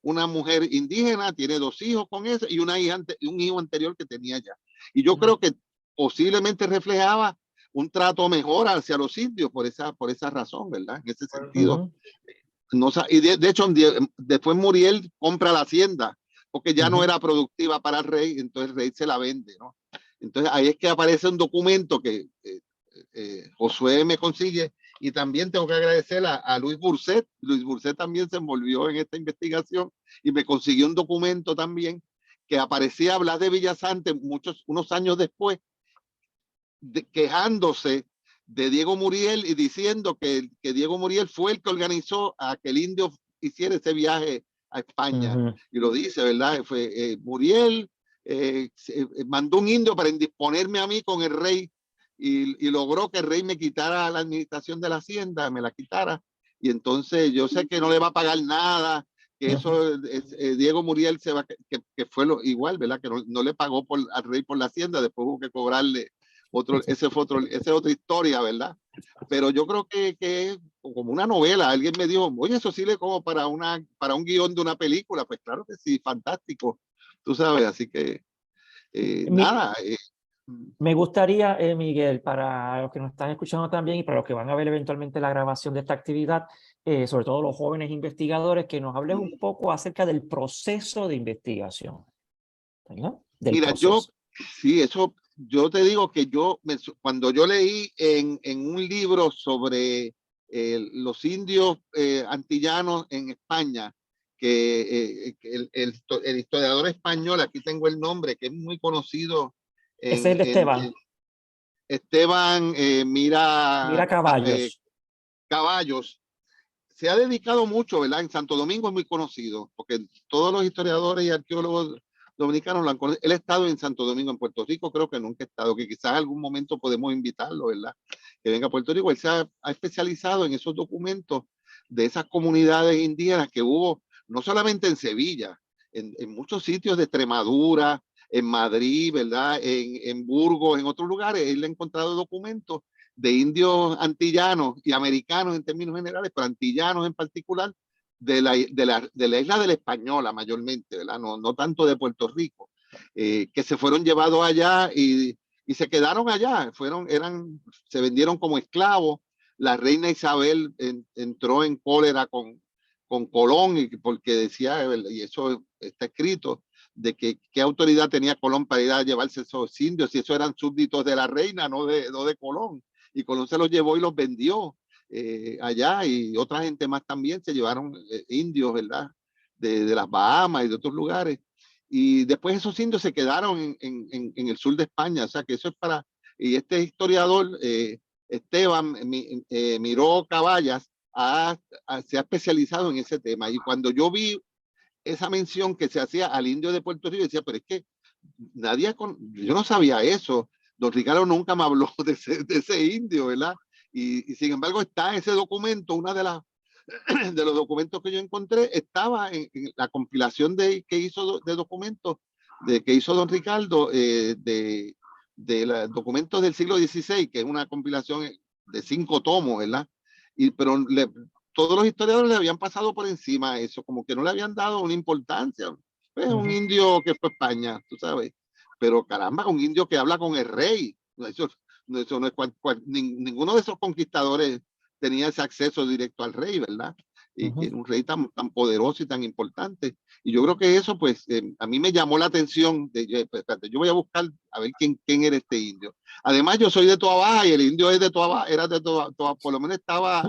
una mujer indígena, tiene 2 hijos con esa y una hija, un hijo anterior que tenía ya. Y yo creo que posiblemente reflejaba un trato mejor hacia los indios por esa razón, ¿verdad? En ese sentido. No, y de hecho, después Muriel compra la hacienda porque ya no era productiva para el rey, entonces el rey se la vende, ¿no? Entonces ahí es que aparece un documento que Josué me consigue, y también tengo que agradecer a Luis Burset. Luis Burset también se envolvió en esta investigación y me consiguió un documento también que aparecía Blas de Villasante unos años después, quejándose de Diego Muriel y diciendo que Diego Muriel fue el que organizó a que el indio hiciera ese viaje a España. Y lo dice, ¿verdad? Fue Muriel mandó un indio para indisponerme a mí con el rey, y logró que el rey me quitara la administración de la hacienda, me la quitara. Y entonces yo sé que no le va a pagar nada, que eso Diego Muriel se va, que fue igual, ¿verdad? Que no le pagó al rey por la hacienda, después hubo que cobrarle esa es otra historia, ¿verdad? Pero yo creo que es como una novela. Alguien me dijo, oye, eso sirve como para un guión de una película. Pues claro que sí, fantástico, tú sabes, así que nada. Me gustaría, Miguel, para los que nos están escuchando también y para los que van a ver eventualmente la grabación de esta actividad, sobre todo los jóvenes investigadores, que nos hables un poco acerca del proceso de investigación, ¿verdad? Mira, proceso. Yo te digo que cuando yo leí en un libro sobre los indios antillanos en España, que el historiador español, aquí tengo el nombre, que es muy conocido. Es el de Esteban. Esteban Mira Caballos. Caballos. Se ha dedicado mucho, ¿verdad? En Santo Domingo es muy conocido, porque todos los historiadores y arqueólogos dominicanos lo han conocido. Él ha estado en Santo Domingo. En Puerto Rico creo que nunca ha estado, que quizás algún momento podemos invitarlo, ¿verdad? Que venga a Puerto Rico. Él se ha especializado en esos documentos de esas comunidades indígenas que hubo, no solamente en Sevilla, en muchos sitios de Extremadura, en Madrid, ¿verdad? En Burgos, en otros lugares. Él ha encontrado documentos de indios antillanos y americanos en términos generales, pero antillanos en particular, de la isla de la Española mayormente, ¿verdad? No tanto de Puerto Rico, que se fueron llevados allá y se quedaron allá, se vendieron como esclavos. La reina Isabel entró en cólera con Colón, porque decía, y eso está escrito, de que qué autoridad tenía Colón para ir a llevarse esos indios, si esos eran súbditos de la reina, no de Colón. Y Colón se los llevó y los vendió allá, y otra gente más también se llevaron indios, ¿verdad? De las Bahamas y de otros lugares. Y después esos indios se quedaron en el sur de España, o sea que eso es para... Y este historiador, Esteban Miró Caballas, se ha especializado en ese tema. Y cuando yo vi esa mención que se hacía al indio de Puerto Rico, decía, pero es que yo no sabía eso. Don Ricardo nunca me habló de ese indio, ¿verdad? Y sin embargo está ese documento, una de los documentos que yo encontré, estaba en la compilación que hizo de documentos que hizo don Ricardo de los documentos del siglo XVI, que es una compilación de 5 tomos, ¿verdad? Pero todos los historiadores le habían pasado por encima a eso, como que no le habían dado una importancia. Pues un indio que fue a España, tú sabes. Pero caramba, un indio que habla con el rey. Eso no es ninguno de esos conquistadores tenía ese acceso directo al rey, ¿verdad? Y que era un rey tan poderoso y tan importante. Y yo creo que eso, pues, a mí me llamó la atención. Yo voy a buscar a ver quién era este indio. Además, yo soy de Toa Baja y el indio es de Toa Baja, era de Toa, por lo menos estaba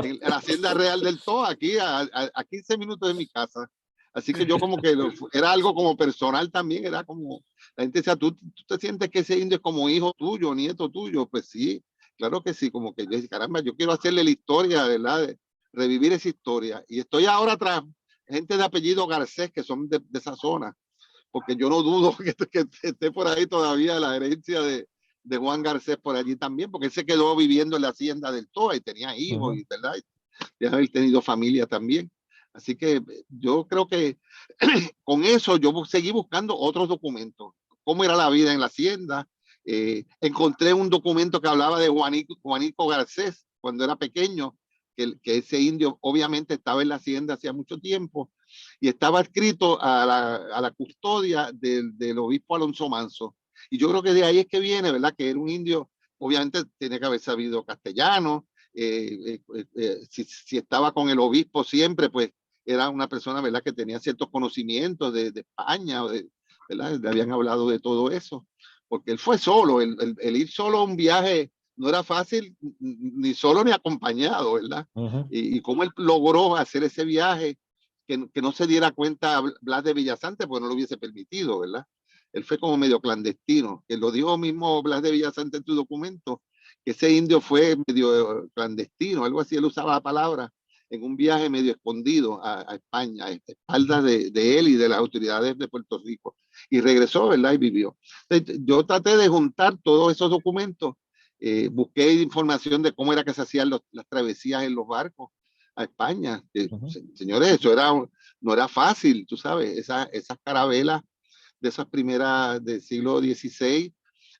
en la hacienda real del Toa, aquí a 15 minutos de mi casa. Así que yo como que era algo como personal también, era como, la gente decía, ¿tú te sientes que ese indio es como hijo tuyo, nieto tuyo? Pues sí, claro que sí, como que yo decía, caramba, yo quiero hacerle la historia, ¿verdad? Revivir esa historia. Y estoy ahora tras gente de apellido Garcés, que son de esa zona, porque yo no dudo que esté por ahí todavía la herencia de Juan Garcés por allí también, porque él se quedó viviendo en la hacienda del Toa y tenía hijos, y, ¿verdad? Y haber tenido familia también. Así que yo creo que con eso yo seguí buscando otros documentos, cómo era la vida en la hacienda. Encontré un documento que hablaba de Juanico Garcés cuando era pequeño, que ese indio obviamente estaba en la hacienda hacía mucho tiempo y estaba escrito a la custodia del obispo Alonso Manso. Y yo creo que de ahí es que viene, ¿verdad? Que era un indio, obviamente tiene que haber sabido castellano, si estaba con el obispo siempre, pues era una persona, ¿verdad?, que tenía ciertos conocimientos de España, ¿verdad? Le habían hablado de todo eso, porque él fue solo, el ir solo a un viaje no era fácil, ni solo ni acompañado, ¿verdad? Y cómo él logró hacer ese viaje, que no se diera cuenta Blas de Villasante, porque no lo hubiese permitido, ¿verdad? Él fue como medio clandestino, que lo dijo mismo Blas de Villasante en tu documento, que ese indio fue medio clandestino, algo así, él usaba la palabra, en un viaje medio escondido a España, a espaldas de él y de las autoridades de Puerto Rico. Y regresó, ¿verdad? Y vivió. Entonces, yo traté de juntar todos esos documentos, busqué información de cómo era que se hacían las travesías en los barcos a España. Señores, eso no era fácil, tú sabes, esas carabelas de esas primeras del siglo XVI,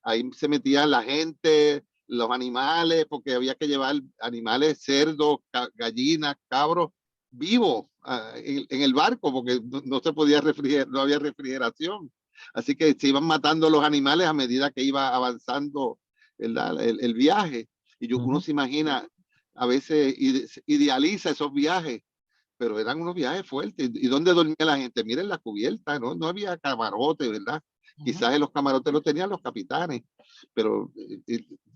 ahí se metían la gente, los animales, porque había que llevar animales, cerdos, gallinas, cabros, vivos en el barco, porque no se podía refrigerar, no había refrigeración. Así que se iban matando los animales a medida que iba avanzando el viaje. Y uno se imagina, a veces idealiza esos viajes, pero eran unos viajes fuertes. ¿Y dónde dormía la gente? Miren la cubierta, no había camarote, ¿verdad? Quizás en los camarotes los tenían los capitanes, pero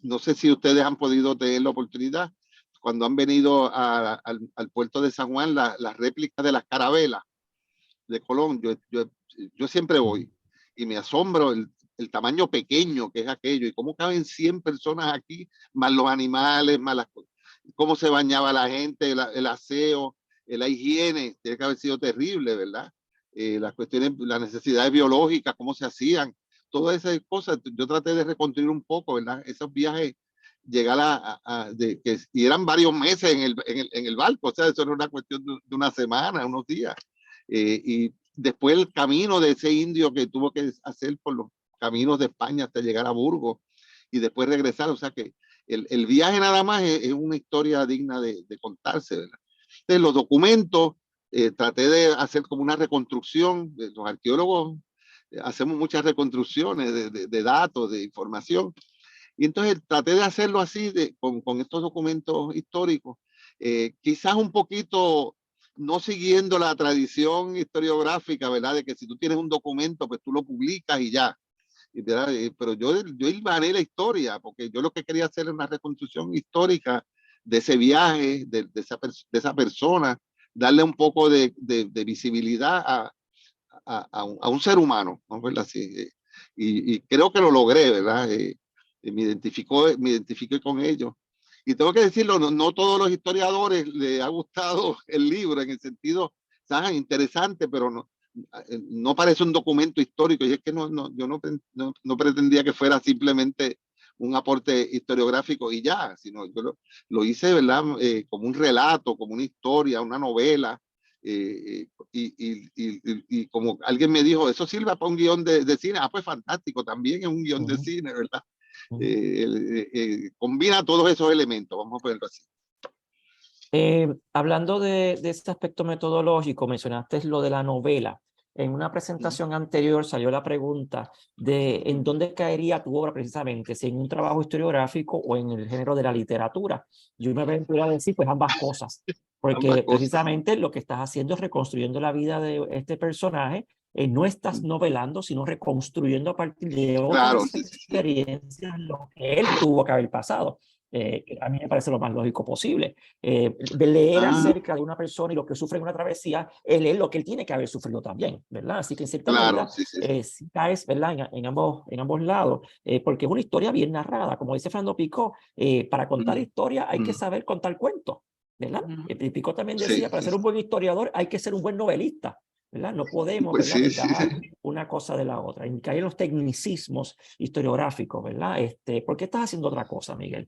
no sé si ustedes han podido tener la oportunidad, cuando han venido al puerto de San Juan, las réplicas de las carabelas de Colón, yo siempre voy y me asombro el tamaño pequeño que es aquello y cómo caben 100 personas aquí, más los animales, más cómo se bañaba la gente, el aseo, la higiene, tiene que haber sido terrible, ¿verdad? Las cuestiones, las necesidades biológicas, cómo se hacían, todas esas cosas. Yo traté de reconstruir un poco, ¿verdad? Esos viajes, llegar y eran varios meses en el barco, o sea, eso no era una cuestión de una semana, unos días. Y después el camino de ese indio que tuvo que hacer por los caminos de España hasta llegar a Burgos y después regresar, o sea que el viaje nada más es una historia digna de contarse, ¿verdad? Entonces, los documentos, traté de hacer como una reconstrucción, los arqueólogos hacemos muchas reconstrucciones de datos, de información, y entonces traté de hacerlo así, con estos documentos históricos, quizás un poquito no siguiendo la tradición historiográfica, ¿verdad? De que si tú tienes un documento, pues tú lo publicas y ya. Pero yo hilvané la historia, porque yo lo que quería hacer era una reconstrucción histórica de ese viaje, de esa persona, darle un poco de visibilidad a un ser humano, ¿no? ¿Verdad? Así, y creo que lo logré, ¿verdad? Me identifiqué con ellos. Y tengo que decirlo, no todos los historiadores les ha gustado el libro, en el sentido, ¿sabes?, interesante, pero no parece un documento histórico. Y es que yo no pretendía que fuera simplemente un aporte historiográfico y ya, sino yo lo hice, ¿verdad?, como un relato, como una historia, una novela. Y como alguien me dijo, eso sirve para un guión de cine. Pues fantástico, también es un guión de cine, ¿verdad? Combina todos esos elementos, vamos a ponerlo así. Hablando de este aspecto metodológico, mencionaste lo de la novela. En una presentación anterior salió la pregunta de en dónde caería tu obra precisamente, si en un trabajo historiográfico o en el género de la literatura. Yo me voy a decir pues ambas cosas, porque precisamente lo que estás haciendo es reconstruyendo la vida de este personaje. No estás novelando, sino reconstruyendo a partir de otras experiencias lo que él tuvo que haber pasado. A mí me parece lo más lógico posible. De leer acerca de una persona y lo que sufre en una travesía, es leer lo que él tiene que haber sufrido también, ¿verdad? Así que en cierta Claro, medida, sí, sí. si caes, ¿verdad? En ambos lados, porque es una historia bien narrada, como dice Fernando Picó, para contar historia hay que saber contar cuentos, ¿verdad? Picó también Sí, decía, para sí, ser un buen historiador hay que ser un buen novelista, ¿verdad? No podemos, pues ¿verdad?, sí, sí, desgajar una cosa de la otra, y caer en los tecnicismos historiográficos, ¿verdad? ¿Por qué estás haciendo otra cosa, Miguel?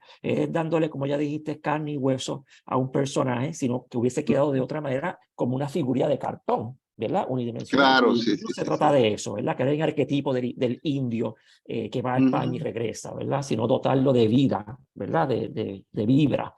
Dándole, como ya dijiste, carne y hueso a un personaje, sino que hubiese quedado de otra manera como una figura de cartón, ¿verdad? Unidimensional. claro, sí, No sí, se sí, trata sí. de eso, ¿verdad? Que era el arquetipo del indio que va a España y regresa, ¿verdad? Sino dotarlo de vida, ¿verdad? De vibra,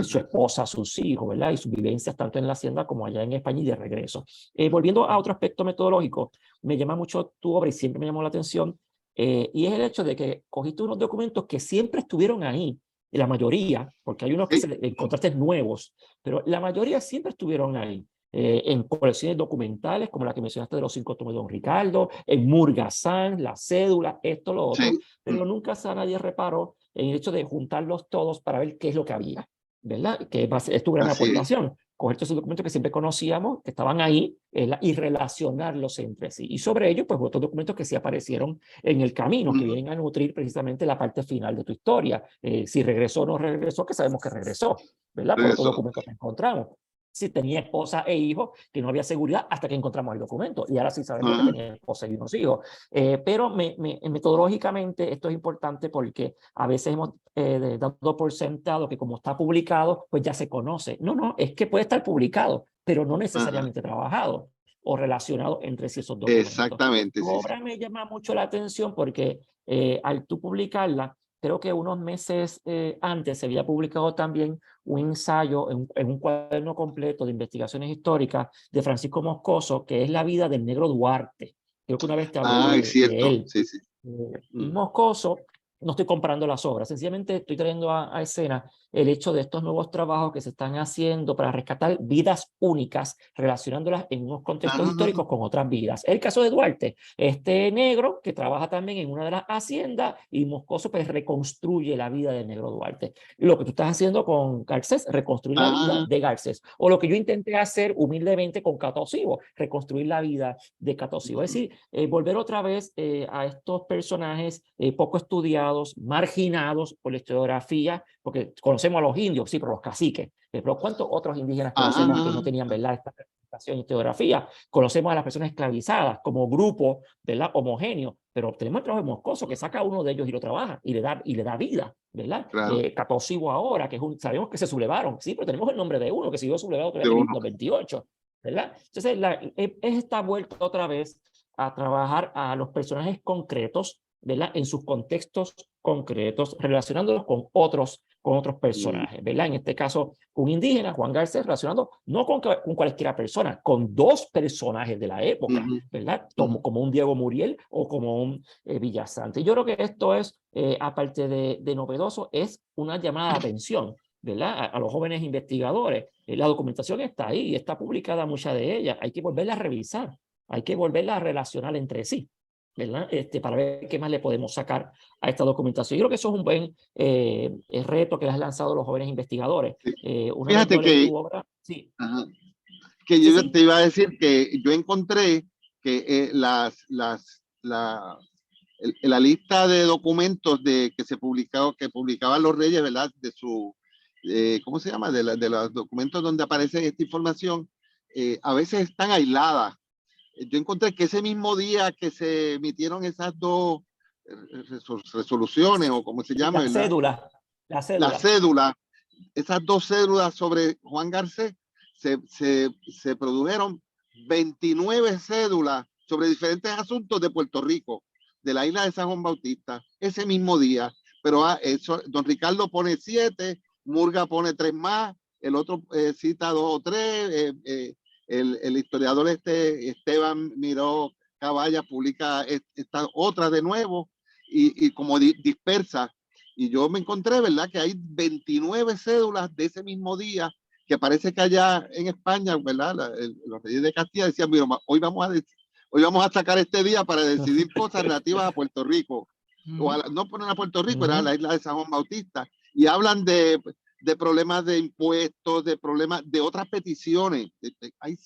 su esposa, sus hijos, ¿verdad? Y sus vivencias tanto en la hacienda como allá en España y de regreso. Volviendo a otro aspecto metodológico, me llama mucho tu obra y siempre me llamó la atención, y es el hecho de que cogiste unos documentos que siempre estuvieron ahí, la mayoría, porque hay unos que Sí, encontraste nuevos, pero la mayoría siempre estuvieron ahí. En colecciones documentales, como la que mencionaste de los 5 tomos de Don Ricardo, en Murgasán, la cédula, esto, lo otro, sí. pero nunca nadie reparó en el hecho de juntarlos todos para ver qué es lo que había, ¿verdad? Que es tu gran Así es. aportación, coger todos esos documentos que siempre conocíamos, que estaban ahí, y relacionarlos entre sí. Y sobre ello, pues otros documentos que sí aparecieron en el camino, que vienen a nutrir precisamente la parte final de tu historia. Si regresó o no regresó, que sabemos que regresó, ¿verdad? Por otros Eso. documentos que encontramos. Si tenía esposa e hijos, que no había seguridad hasta que encontramos el documento. Y ahora sí sabemos que tenía esposa y unos hijos. Pero metodológicamente esto es importante porque a veces hemos dado por sentado que como está publicado, pues ya se conoce. No, no, es que puede estar publicado, pero no necesariamente trabajado o relacionado entre sí esos documentos. Exactamente, Tu sí, sí. obra me llama mucho la atención porque al tú publicarla, creo que unos meses antes se había publicado también un ensayo en un cuaderno completo de investigaciones históricas de Francisco Moscoso, que es la vida del negro Duarte. Creo que una vez te hablé Es de cierto, él. sí, sí. Y Moscoso, no estoy comparando las obras, sencillamente estoy trayendo a escena el hecho de estos nuevos trabajos que se están haciendo para rescatar vidas únicas, relacionándolas en unos contextos históricos con otras vidas. El caso de Duarte, este negro que trabaja también en una de las haciendas, y Moscoso pues reconstruye la vida del negro Duarte. Lo que tú estás haciendo con Garcés, reconstruir la vida de Garcés, o lo que yo intenté hacer humildemente con Cato Cibo, reconstruir la vida de Cato Cibo. Es decir, volver otra vez a estos personajes poco estudiados, marginados por la historiografía, porque conocemos a los indios, sí, pero los caciques. Pero ¿cuántos otros indígenas conocemos que no tenían, ¿verdad?, esta representación en historiografía? Conocemos a las personas esclavizadas como grupo, ¿verdad?, homogéneo, pero tenemos el trabajo de Moscoso, que saca a uno de ellos y lo trabaja y le da vida, ¿verdad? Claro, Cato Cibo ahora, que es sabemos que se sublevaron, sí, pero tenemos el nombre de uno que siguió sublevado de en uno. los 28, ¿verdad? Entonces, es esta vuelta otra vez a trabajar a los personajes concretos, ¿verdad?, en sus contextos concretos, relacionándolos con otros personajes, ¿verdad? En este caso, un indígena, Juan Garcés, relacionando no con cualquier persona, con dos personajes de la época, ¿verdad? Como un Diego Muriel o como un Villasante. Yo creo que esto es, aparte de novedoso, es una llamada de atención, ¿verdad?, a los jóvenes investigadores. La documentación está ahí, está publicada mucha de ella, hay que volverla a revisar, hay que volverla a relacionar entre sí, ¿verdad? Para ver qué más le podemos sacar a esta documentación. Yo creo que eso es un buen reto que le has lanzado a los jóvenes investigadores. Sí. Una vez Fíjate yo leí que, tu obra, sí, que sí, yo te sí, iba a decir que yo encontré que la lista de documentos que que publicaban los reyes, ¿verdad? De su, ¿cómo se llama? De los documentos donde aparece esta información, a veces están aisladas. Yo encontré que ese mismo día que se emitieron esas dos resoluciones, o como se llama, la ¿verdad? cédula, la La cédula. cédula, esas dos cédulas sobre Juan Garcés, se produjeron 29 cédulas sobre diferentes asuntos de Puerto Rico, de la isla de San Juan Bautista, ese mismo día. Pero don Ricardo pone 7, Murga pone 3 más, el otro cita 2 o 3, el historiador Esteban Miró Caballa publica esta otra de nuevo, y como dispersa. Y yo me encontré, ¿verdad?, que hay 29 cédulas de ese mismo día, que parece que allá en España, ¿verdad?, los reyes de Castilla decían, mira, hoy vamos a sacar este día para decidir cosas relativas a Puerto Rico, no poner a Puerto Rico, era la isla de San Juan Bautista, y hablan de problemas de impuestos, de problemas de otras peticiones. Hay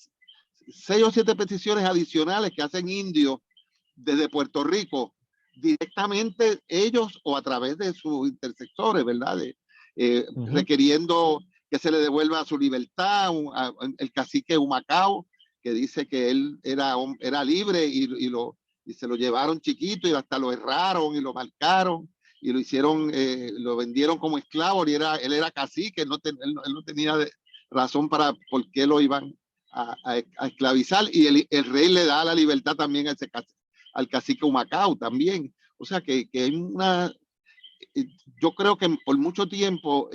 6 o 7 peticiones adicionales que hacen indios desde Puerto Rico, directamente ellos o a través de sus intersectores, ¿verdad? Requiriendo que se le devuelva su libertad, el cacique Humacao, que dice que él era libre y se lo llevaron chiquito y hasta lo erraron y lo marcaron y lo hicieron, lo vendieron como esclavo, y él era cacique, él no tenía razón por qué lo iban a esclavizar, y el rey le da la libertad también al cacique Humacao también. O sea que hay yo creo que por mucho tiempo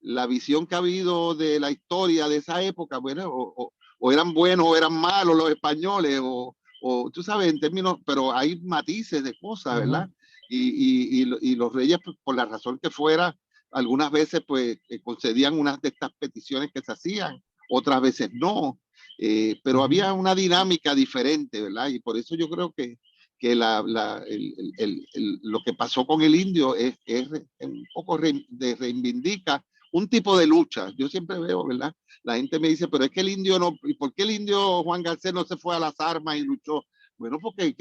la visión que ha habido de la historia de esa época, bueno, o eran buenos o eran malos los españoles, o tú sabes, en términos, pero hay matices de cosas, ¿verdad? Y los reyes, pues, por la razón que fuera, algunas veces pues concedían unas de estas peticiones que se hacían, otras veces no, pero había una dinámica diferente, ¿verdad? Y por eso yo creo que lo que pasó con el indio es un poco reivindica un tipo de lucha. Yo siempre veo, ¿verdad? La gente me dice, pero es que el indio no, ¿y por qué el indio Juan Garcés no se fue a las armas y luchó? Bueno, porque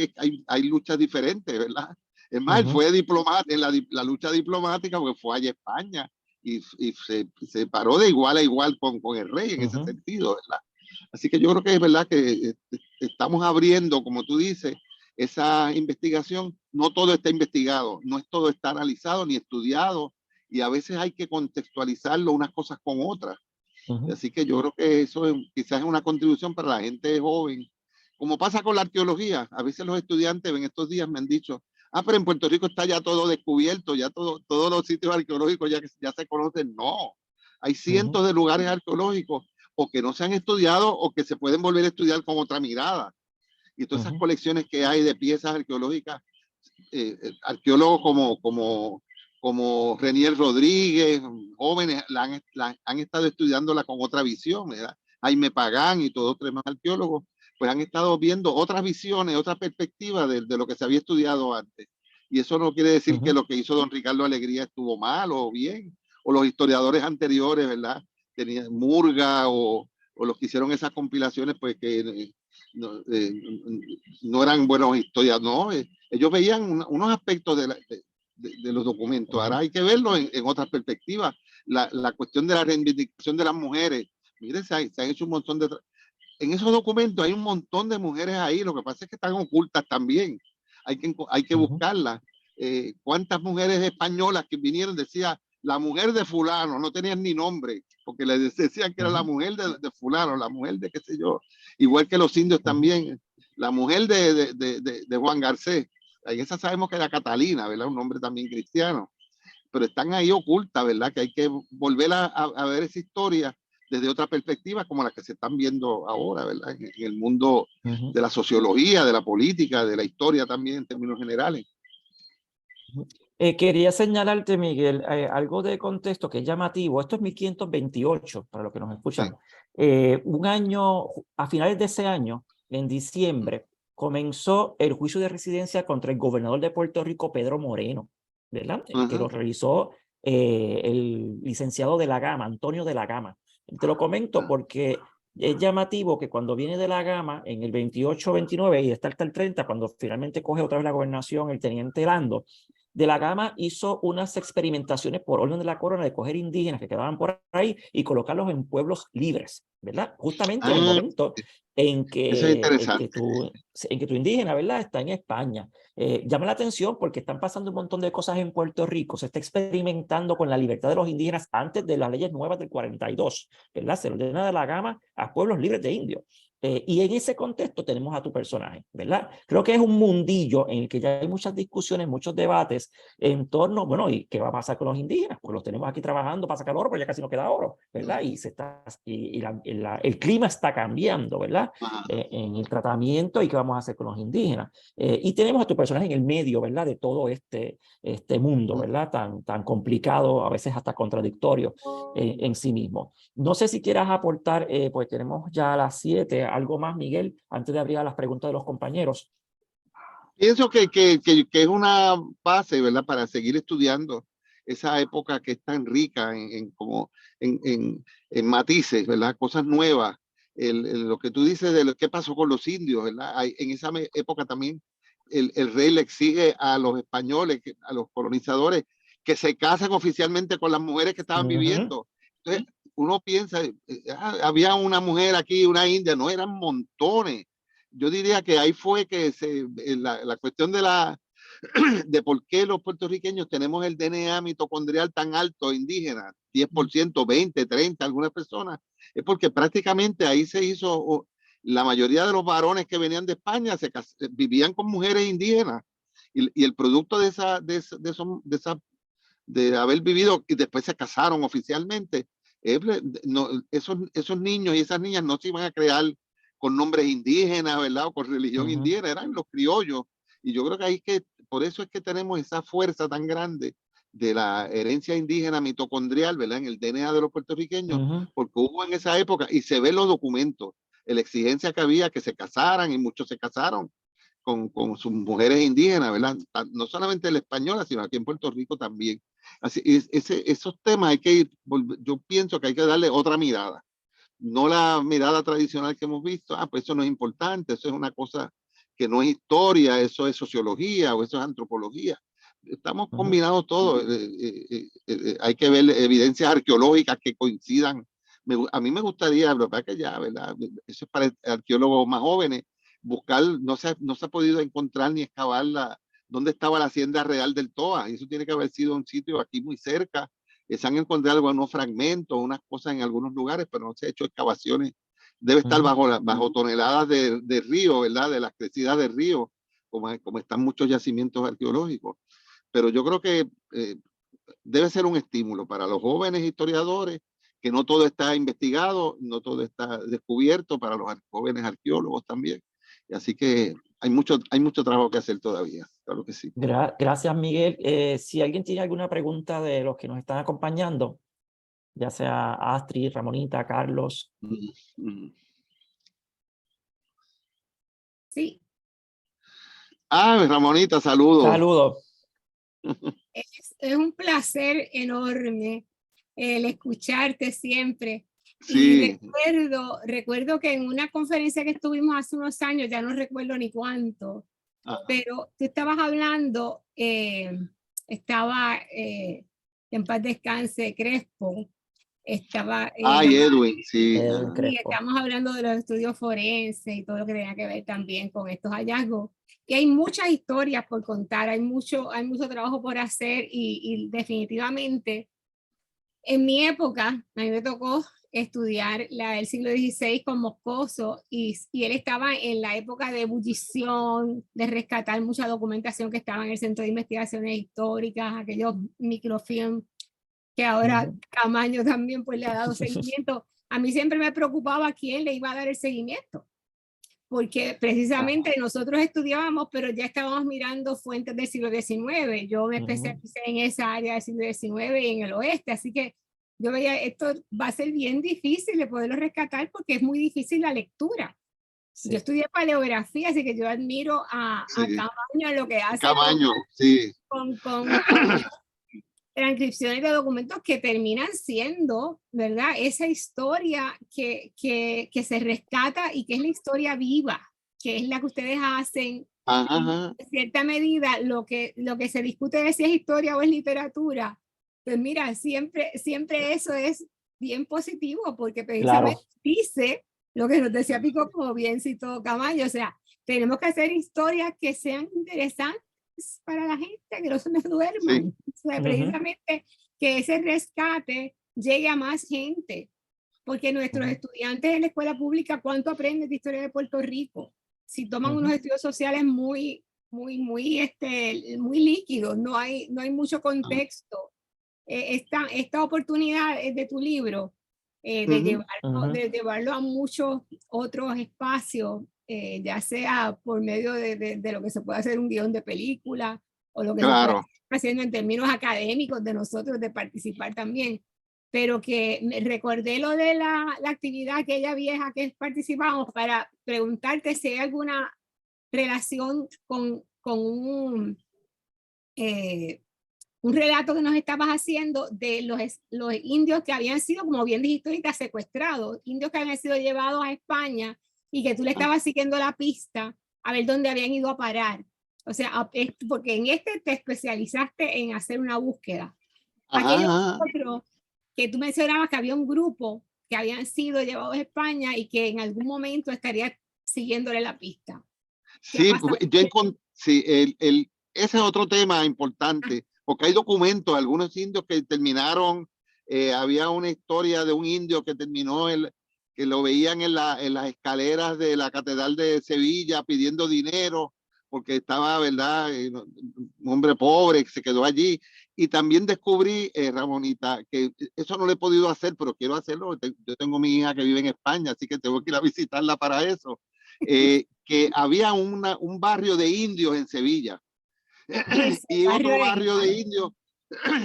hay luchas diferentes, ¿verdad? Es más, él fue diplomático en la lucha diplomática, porque fue allá a España y se paró de igual a igual con el rey en ese sentido, ¿verdad? Así que yo creo que es verdad que estamos abriendo, como tú dices, esa investigación. No todo está investigado, no es todo está analizado ni estudiado, y a veces hay que contextualizarlo unas cosas con otras. Así que yo creo que eso quizás es una contribución para la gente joven. Como pasa con la arqueología, a veces los estudiantes en estos días me han dicho, pero en Puerto Rico está ya todo descubierto, ya todos los sitios arqueológicos ya se conocen. No, hay cientos de lugares arqueológicos o que no se han estudiado o que se pueden volver a estudiar con otra mirada. Y todas esas colecciones que hay de piezas arqueológicas, arqueólogos como Renier Rodríguez, jóvenes, han estado estudiándola con otra visión, ¿verdad? Jaime Pagán y todos otros demás arqueólogos, pues han estado viendo otras visiones, otra perspectiva de lo que se había estudiado antes. Y eso no quiere decir que lo que hizo don Ricardo Alegría estuvo mal o bien, o los historiadores anteriores, ¿verdad? Tenían Murga o los que hicieron esas compilaciones, pues que no eran buenos historias, no. Ellos veían unos aspectos de los documentos. Ahora hay que verlo en otras perspectivas. La cuestión de la reivindicación de las mujeres. Mire, se han hecho un montón de... En esos documentos hay un montón de mujeres ahí. Lo que pasa es que están ocultas también. Hay que buscarlas. ¿Cuántas mujeres españolas que vinieron decía la mujer de fulano? No tenían ni nombre, porque les decían que era la mujer de fulano, la mujer de qué sé yo. Igual que los indios también. La mujer de Juan Garcés. En esa sabemos que era Catalina, ¿verdad? Un nombre también cristiano. Pero están ahí ocultas, ¿verdad? Que hay que volver a ver esa historia desde otra perspectiva, como la que se están viendo ahora, ¿verdad? En el mundo de la sociología, de la política, de la historia también en términos generales. Quería señalarte, Miguel, algo de contexto que es llamativo. Esto es 1528, para los que nos escuchan. Sí. Un año, a finales de ese año, en diciembre, comenzó el juicio de residencia contra el gobernador de Puerto Rico, Pedro Moreno, ¿verdad? Que lo realizó el licenciado de la Gama, Antonio de la Gama. Te lo comento porque es llamativo que cuando viene de la Gama, en el 28-29 y está hasta el 30, cuando finalmente coge otra vez la gobernación el teniente Lando, de la Gama hizo unas experimentaciones por orden de la corona de coger indígenas que quedaban por ahí y colocarlos en pueblos libres, ¿verdad? Justamente en el momento en que tu indígena, ¿verdad? Está en España. Llama la atención porque están pasando un montón de cosas en Puerto Rico. Se está experimentando con la libertad de los indígenas antes de las leyes nuevas del 42, ¿verdad? Se ordena de la Gama a pueblos libres de indios. Y en ese contexto tenemos a tu personaje, ¿verdad? Creo que es un mundillo en el que ya hay muchas discusiones, muchos debates en torno, bueno, ¿y qué va a pasar con los indígenas? Pues los tenemos aquí trabajando para sacar oro, pero ya casi no queda oro, ¿verdad? Y el clima está cambiando, ¿verdad? En el tratamiento y qué vamos a hacer con los indígenas. Y tenemos a tu personaje en el medio, ¿verdad? De todo este mundo, ¿verdad? Tan complicado, a veces hasta contradictorio en sí mismo. No sé si quieras aportar, pues tenemos ya a las 7, algo más, Miguel, antes de abrir a las preguntas de los compañeros. Pienso que es una base, ¿verdad? Para seguir estudiando esa época que es tan rica en matices, ¿verdad? Cosas nuevas. Lo que tú dices de lo que pasó con los indios, ¿verdad? En esa época también el rey le exige a los españoles, a los colonizadores, que se casen oficialmente con las mujeres que estaban viviendo. Entonces, uno piensa, había una mujer aquí, una india, no, eran montones. Yo diría que ahí fue que la cuestión de por qué los puertorriqueños tenemos el DNA mitocondrial tan alto indígena, 10%, 20, 30, algunas personas, es porque prácticamente ahí se hizo, la mayoría de los varones que venían de España vivían con mujeres indígenas y el producto de haber vivido y después se casaron oficialmente, esos niños y esas niñas no se iban a crear con nombres indígenas, ¿verdad? O con religión indígena, eran los criollos. Y yo creo que ahí por eso es que tenemos esa fuerza tan grande de la herencia indígena mitocondrial, ¿verdad? En el DNA de los puertorriqueños, porque hubo en esa época, y se ven los documentos, la exigencia que había que se casaran, y muchos se casaron con sus mujeres indígenas, ¿verdad? No solamente la española, sino aquí en Puerto Rico también. Así, esos temas hay que ir, yo pienso que hay que darle otra mirada, no la mirada tradicional que hemos visto, pues eso no es importante, eso es una cosa que no es historia, eso es sociología o eso es antropología. Estamos combinados todos, hay que ver evidencias arqueológicas que coincidan. A mí me gustaría, lo que pasa es que ya, ¿verdad? Eso es para arqueólogos más jóvenes, buscar, no se ha podido encontrar ni excavar dónde estaba la hacienda real del Toa, y eso tiene que haber sido un sitio aquí muy cerca. Se han encontrado algunos fragmentos, unas cosas en algunos lugares, pero no se han hecho excavaciones. Debe estar bajo toneladas de río, ¿verdad? De las crecidas de río, como están muchos yacimientos arqueológicos. Pero yo creo que debe ser un estímulo para los jóvenes historiadores, que no todo está investigado, no todo está descubierto, para los jóvenes arqueólogos también. Así que hay mucho trabajo que hacer todavía, claro que sí. Gracias, Miguel. Si alguien tiene alguna pregunta de los que nos están acompañando, ya sea Astrid, Ramonita, Carlos. Sí. Ramonita, saludos. Saludos. Es un placer enorme el escucharte siempre. Sí. Y recuerdo que en una conferencia que estuvimos hace unos años, ya no recuerdo ni cuánto, pero tú estabas hablando, estaba en paz descanse Crespo, estaba Edwin, sí. y estamos hablando de los estudios forenses y todo lo que tenía que ver también con estos hallazgos. Y hay muchas historias por contar, hay mucho trabajo por hacer y definitivamente en mi época, a mí me tocó estudiar el siglo XVI con Moscoso y él estaba en la época de ebullición, de rescatar mucha documentación que estaba en el Centro de Investigaciones Históricas, aquellos microfilms que ahora Camaño también pues le ha dado seguimiento. A mí siempre me preocupaba quién le iba a dar el seguimiento, porque precisamente nosotros estudiábamos, pero ya estábamos mirando fuentes del siglo XIX. Yo me especialicé en esa área del siglo XIX y en el oeste, así que yo veía, esto va a ser bien difícil de poderlo rescatar porque es muy difícil la lectura. Sí. Yo estudié paleografía, así que yo admiro a Camaño en lo que hace. Camaño, sí. Con transcripciones de documentos que terminan siendo, ¿verdad? Esa historia que se rescata y que es la historia viva, que es la que ustedes hacen. En cierta medida, lo que se discute de si es historia o es literatura, pues mira, siempre eso es bien positivo, porque precisamente dice lo que nos decía Pico, como bien citó Camaño, o sea, tenemos que hacer historias que sean interesantes para la gente, que no se me duerman. Sí. O sea, precisamente que ese rescate llegue a más gente, porque nuestros estudiantes en la escuela pública, ¿cuánto aprenden de historia de Puerto Rico? Si toman unos estudios sociales muy líquidos, no hay mucho contexto. Esta oportunidad de tu libro, de llevarlo a muchos otros espacios, ya sea por medio de lo que se puede hacer un guión de película o lo que se puede haciendo en términos académicos de nosotros, de participar también, pero que me recordé lo de la actividad aquella vieja que participamos para preguntarte si hay alguna relación con una un relato que nos estabas haciendo de los indios que habían sido, como bien dijiste ahorita, secuestrados, indios que habían sido llevados a España y que tú le estabas siguiendo la pista a ver dónde habían ido a parar. O sea, porque en este te especializaste en hacer una búsqueda. Aquellos otros que tú mencionabas que había un grupo que habían sido llevados a España y que en algún momento estaría siguiéndole la pista. Sí, sí, ese es otro tema importante, porque hay documentos, algunos indios que terminaron, había una historia de un indio que terminó, que lo veían en las escaleras de la Catedral de Sevilla pidiendo dinero, porque estaba, ¿verdad? Un hombre pobre que se quedó allí. Y también descubrí, Ramonita, que eso no lo he podido hacer, pero quiero hacerlo. Yo tengo mi hija que vive en España, así que tengo que ir a visitarla para eso. Que había un barrio de indios en Sevilla. Y otro barrio de indios,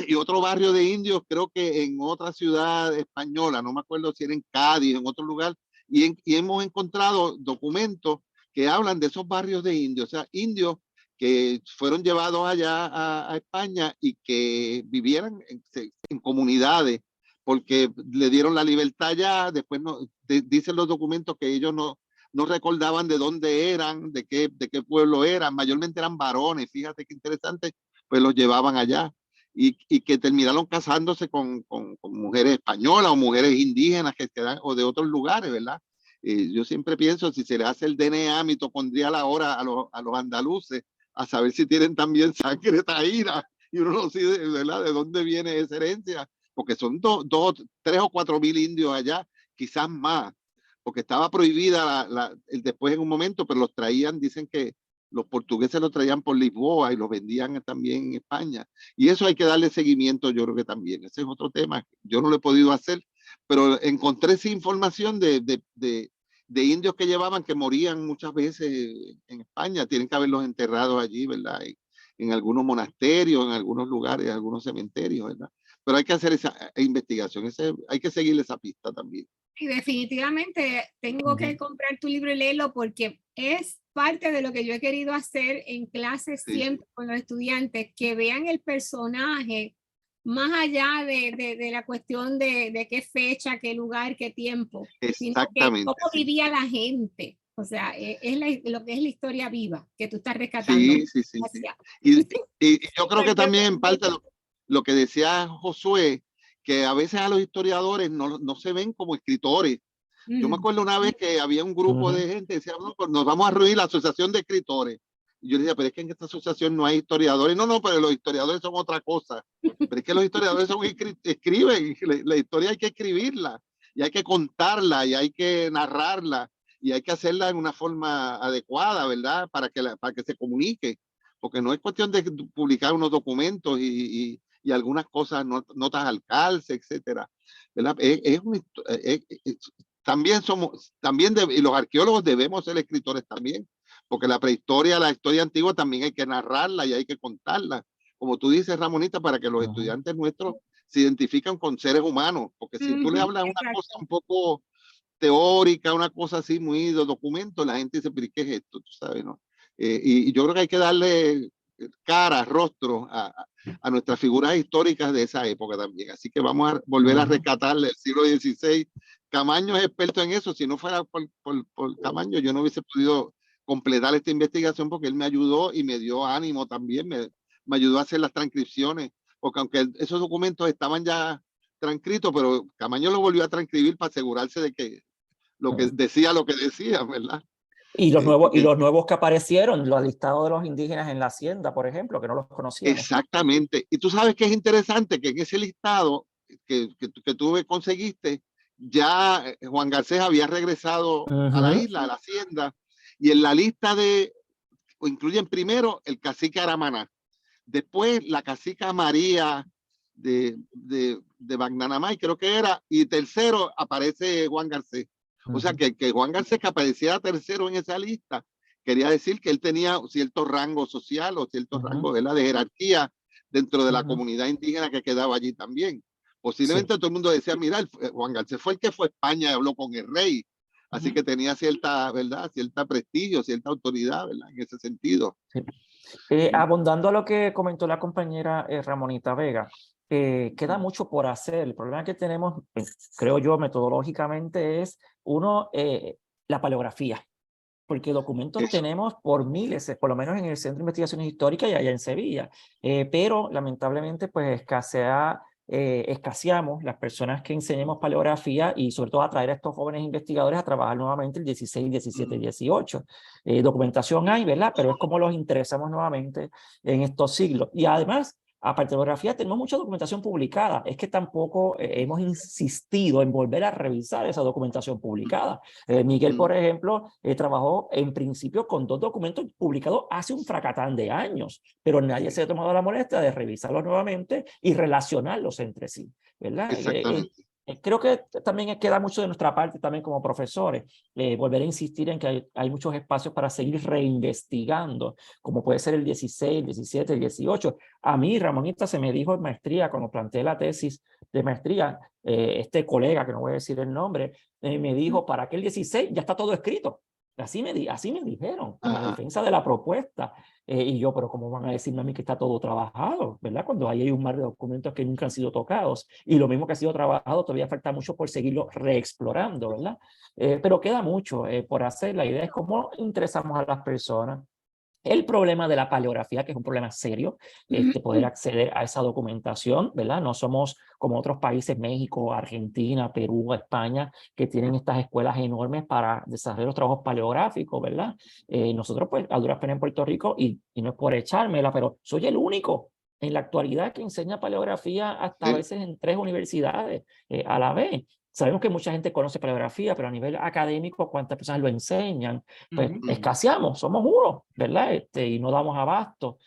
y otro barrio de indios, creo que en otra ciudad española, no me acuerdo si era en Cádiz, en otro lugar, y hemos encontrado documentos que hablan de esos barrios de indios, o sea, indios que fueron llevados allá a España y que vivieran en comunidades, porque le dieron la libertad ya, después dicen los documentos que ellos no recordaban de dónde eran, de qué pueblo eran, mayormente eran varones, fíjate qué interesante, pues los llevaban allá. Y que terminaron casándose con mujeres españolas o mujeres indígenas que quedan, o de otros lugares, ¿verdad? Yo siempre pienso, si se le hace el DNA mitocondrial ahora a los andaluces, a saber si tienen también sangre taína, y uno no sabe, ¿verdad?, de dónde viene esa herencia, porque son 3 o 4 mil indios allá, quizás más, porque estaba prohibida después en un momento, pero los traían, dicen que los portugueses los traían por Lisboa y los vendían también en España. Y eso hay que darle seguimiento, yo creo que también. Ese es otro tema. Yo no lo he podido hacer, pero encontré esa información de indios que llevaban, que morían muchas veces en España. Tienen que haberlos enterrados allí, ¿verdad? En algunos monasterios, en algunos lugares, en algunos cementerios, ¿verdad? Pero hay que hacer esa investigación. Hay que seguir esa pista también. Y definitivamente tengo que comprar tu libro y leerlo porque es parte de lo que yo he querido hacer en clases siempre con los estudiantes, que vean el personaje más allá de la cuestión de qué fecha, qué lugar, qué tiempo, exactamente, sino que cómo vivía la gente. O sea, lo que es la historia viva que tú estás rescatando. Sí. Y yo creo que también en parte lo que decía Josué, que a veces a los historiadores no se ven como escritores. Yo me acuerdo una vez que había un grupo de gente que decía, no, pues nos vamos a reunir la asociación de escritores. Y yo decía, pero es que en esta asociación no hay historiadores. No, pero los historiadores son otra cosa. Pero es que los historiadores escriben, la historia hay que escribirla, y hay que contarla, y hay que narrarla, y hay que hacerla en una forma adecuada, ¿verdad? Para que se comunique. Porque no es cuestión de publicar unos documentos y algunas cosas, notas al calce, etcétera, ¿verdad? También y los arqueólogos debemos ser escritores también, porque la prehistoria, la historia antigua también hay que narrarla y hay que contarla, como tú dices, Ramonita, para que los estudiantes nuestros se identifican con seres humanos, porque si tú le hablas una cosa un poco teórica, una cosa así muy de documento, la gente dice, pero ¿qué es esto? Tú sabes, ¿no? Y yo creo que hay que darle cara, rostro a nuestras figuras históricas de esa época también. Así que vamos a volver a rescatarle el siglo XVI. Camaño es experto en eso. Si no fuera por Camaño, yo no hubiese podido completar esta investigación, porque él me ayudó y me dio ánimo también. Me ayudó a hacer las transcripciones, porque aunque esos documentos estaban ya transcritos, pero Camaño lo volvió a transcribir para asegurarse de que lo que decía, ¿verdad? Y los nuevos que aparecieron, los listados de los indígenas en la hacienda, por ejemplo, que no los conocíamos. Exactamente. Y tú sabes que es interesante que en ese listado que tú conseguiste, ya Juan Garcés había regresado a la isla, a la hacienda, y en la lista incluyen primero el cacique Aramaná, después la cacica María de Bagnanamay, creo que era, y tercero aparece Juan Garcés. O sea, que Juan Garcés, que apareciera tercero en esa lista, quería decir que él tenía cierto rango social o cierto rango de jerarquía dentro de la comunidad indígena que quedaba allí también. Posiblemente todo el mundo decía, mira, Juan Garcés fue el que fue a España y habló con el rey. Así que tenía cierta, ¿verdad? Cierta prestigio, cierta autoridad, ¿verdad? En ese sentido. Abundando a lo que comentó la compañera Ramonita Vega, queda mucho por hacer. El problema que tenemos, creo yo, metodológicamente es, uno, la paleografía, porque documentos tenemos por miles, por lo menos en el Centro de Investigaciones Históricas y allá en Sevilla, pero lamentablemente pues escaseamos las personas que enseñemos paleografía y sobre todo atraer a estos jóvenes investigadores a trabajar nuevamente el 16, 17, 18. Documentación hay, ¿verdad? Pero es como los interesamos nuevamente en estos siglos. Y además, aparte de paleografía, tenemos mucha documentación publicada. Es que tampoco hemos insistido en volver a revisar esa documentación publicada. Miguel, por ejemplo, trabajó en principio con 2 documentos publicados hace un fracatán de años, pero nadie se ha tomado la molestia de revisarlos nuevamente y relacionarlos entre sí, ¿verdad? Exactamente. Creo que también queda mucho de nuestra parte también como profesores, volver a insistir en que hay muchos espacios para seguir reinvestigando, como puede ser el 16, el 17, el 18. A mí, Ramonita, se me dijo en maestría, cuando planteé la tesis de maestría, este colega, que no voy a decir el nombre, me dijo, ¿para qué el 16? Ya está todo escrito. Así me dijeron, en la defensa de la propuesta. Y yo, pero ¿cómo van a decirme a mí que está todo trabajado? ¿Verdad? Cuando ahí hay un mar de documentos que nunca han sido tocados. Y lo mismo que ha sido trabajado, todavía falta mucho por seguirlo reexplorando, ¿verdad? Pero queda mucho por hacer. La idea es cómo interesamos a las personas. El problema de la paleografía, que es un problema serio, poder acceder a esa documentación, ¿verdad? No somos como otros países, México, Argentina, Perú, España, que tienen estas escuelas enormes para desarrollar los trabajos paleográficos, ¿verdad? Nosotros, pues, a duras penas en Puerto Rico, y no es por echármela, pero soy el único en la actualidad que enseña paleografía hasta a veces en 3 universidades a la vez. Sabemos que mucha gente conoce paleografía, pero a nivel académico, ¿cuántas personas lo enseñan? Pues escaseamos, somos uno, ¿verdad? Y no damos abasto.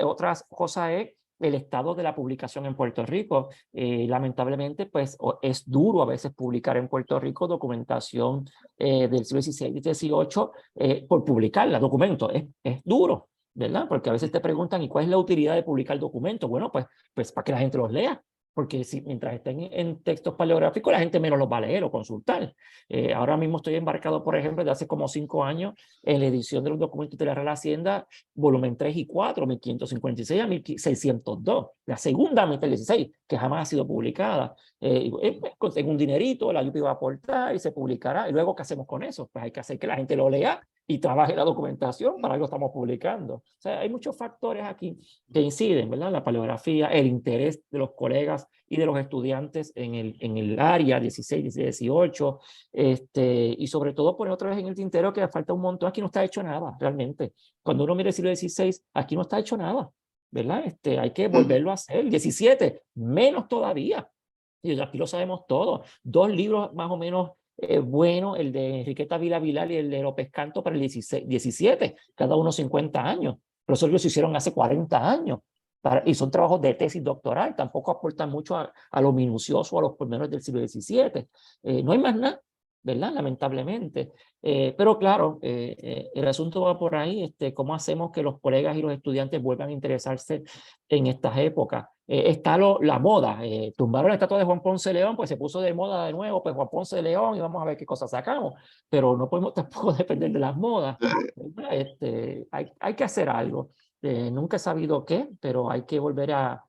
Otra cosa es el estado de la publicación en Puerto Rico. Lamentablemente, pues es duro a veces publicar en Puerto Rico documentación del siglo XVI y XVIII por publicarla, documento. Es duro, ¿verdad? Porque a veces te preguntan, ¿y cuál es la utilidad de publicar documentos? Bueno, pues para que la gente los lea. Porque mientras estén en textos paleográficos, la gente menos los va a leer o consultar. Ahora mismo estoy embarcado, por ejemplo, de hace como 5 años, en la edición de los documentos de la Real Hacienda, volumen 3 y 4, 1556 a 1602, la segunda mitad del 16, que jamás ha sido publicada. Conseguí un dinerito, la UPI va a aportar y se publicará. Y luego, ¿qué hacemos con eso? Pues hay que hacer que la gente lo lea y trabaje la documentación, para algo estamos publicando. O sea, hay muchos factores aquí que inciden, ¿verdad? La paleografía, el interés de los colegas y de los estudiantes en el área 16, 18, y sobre todo poner otra vez en el tintero que falta un montón. Aquí no está hecho nada, realmente. Cuando uno mira el siglo XVI, aquí no está hecho nada, ¿verdad? Hay que volverlo a hacer. 17, menos todavía. Y aquí lo sabemos todo. 2 libros más o menos bueno, el de Enriqueta Vila Vilar y el de López Canto para el 17, cada uno 50 años. Pero esos libros se hicieron hace 40 años. Y son trabajos de tesis doctoral, tampoco aportan mucho a lo minucioso, a los pormenores del siglo XVII. No hay más nada, ¿verdad? Lamentablemente. Pero claro, el asunto va por ahí, cómo hacemos que los colegas y los estudiantes vuelvan a interesarse en estas épocas. Está la moda, tumbaron la estatua de Juan Ponce de León, pues se puso de moda de nuevo, pues Juan Ponce de León, y vamos a ver qué cosas sacamos, pero no podemos tampoco depender de las modas. Hay que hacer algo. Nunca he sabido qué, pero hay que volver a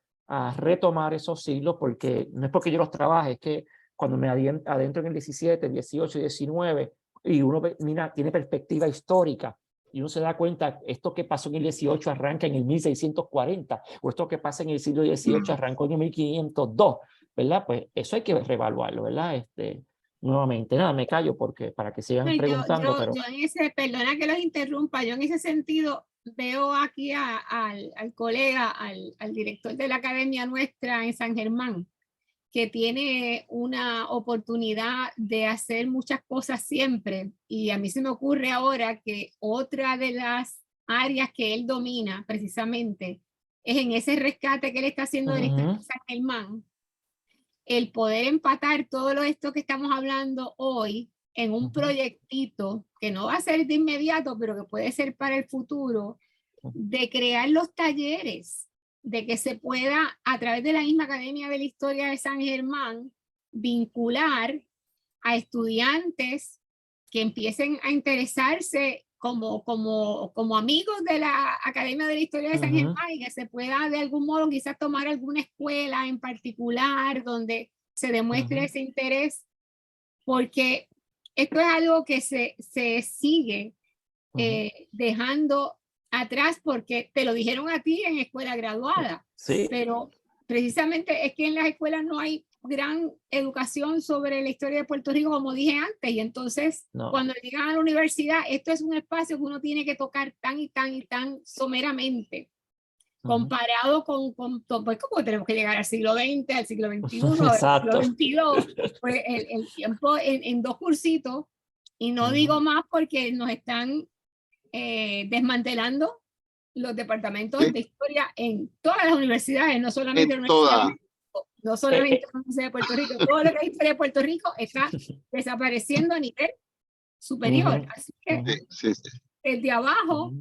retomar esos siglos, porque no es porque yo los trabaje, es que cuando me adentro en el 17, 18, 19, y uno mira, tiene perspectiva histórica, y uno se da cuenta, esto que pasó en el 18 arranca en el 1640, o esto que pasa en el siglo XVIII arrancó en el 1502, ¿verdad? Pues eso hay que reevaluarlo, ¿verdad? Nuevamente, nada, me callo porque para que sigan preguntando, pero... Yo en ese, perdona que los interrumpa, yo en ese sentido veo aquí al colega, al director de la academia nuestra en San Germán, que tiene una oportunidad de hacer muchas cosas siempre. Y a mí se me ocurre ahora que otra de las áreas que él domina precisamente es en ese rescate que él está haciendo del Instituto San Germán, el poder empatar todo esto que estamos hablando hoy en un proyectito que no va a ser de inmediato, pero que puede ser para el futuro, de crear los talleres, de que se pueda, a través de la misma Academia de la Historia de San Germán, vincular a estudiantes que empiecen a interesarse como amigos de la Academia de la Historia de San Germán, y que se pueda de algún modo quizás tomar alguna escuela en particular donde se demuestre ese interés, porque esto es algo que se sigue dejando atrás, porque te lo dijeron a ti en escuela graduada, Sí. pero precisamente es que en las escuelas no hay gran educación sobre la historia de Puerto Rico, como dije antes, y entonces cuando llegan a la universidad, esto es un espacio que uno tiene que tocar tan y tan y tan someramente, comparado con pues como tenemos que llegar al siglo XX, al siglo XXI, Exacto. al siglo XXII, pues el tiempo en 2 cursitos, y no digo más porque nos están desmantelando los departamentos de historia en todas las universidades, no solamente en la Universidad de no solamente en la Universidad de Puerto Rico, todo lo que es historia de Puerto Rico está desapareciendo a nivel superior. Así que desde abajo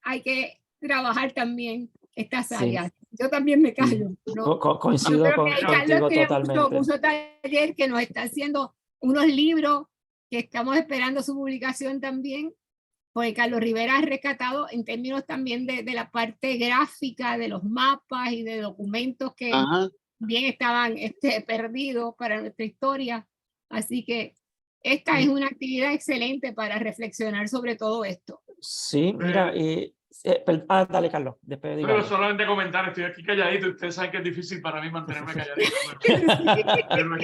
hay que trabajar también estas áreas. Yo también me callo. ¿No? Coincido contigo totalmente. Mucho taller que nos está haciendo unos libros que estamos esperando su publicación también, porque Carlos Rivera ha rescatado en términos también de la parte gráfica, de los mapas y de documentos que bien estaban perdidos para nuestra historia. Así que esta es una actividad excelente para reflexionar sobre todo esto. Sí, mira, dale, Carlos. Después pero solamente comentar, estoy aquí calladito y ustedes saben que es difícil para mí mantenerme calladito. Pero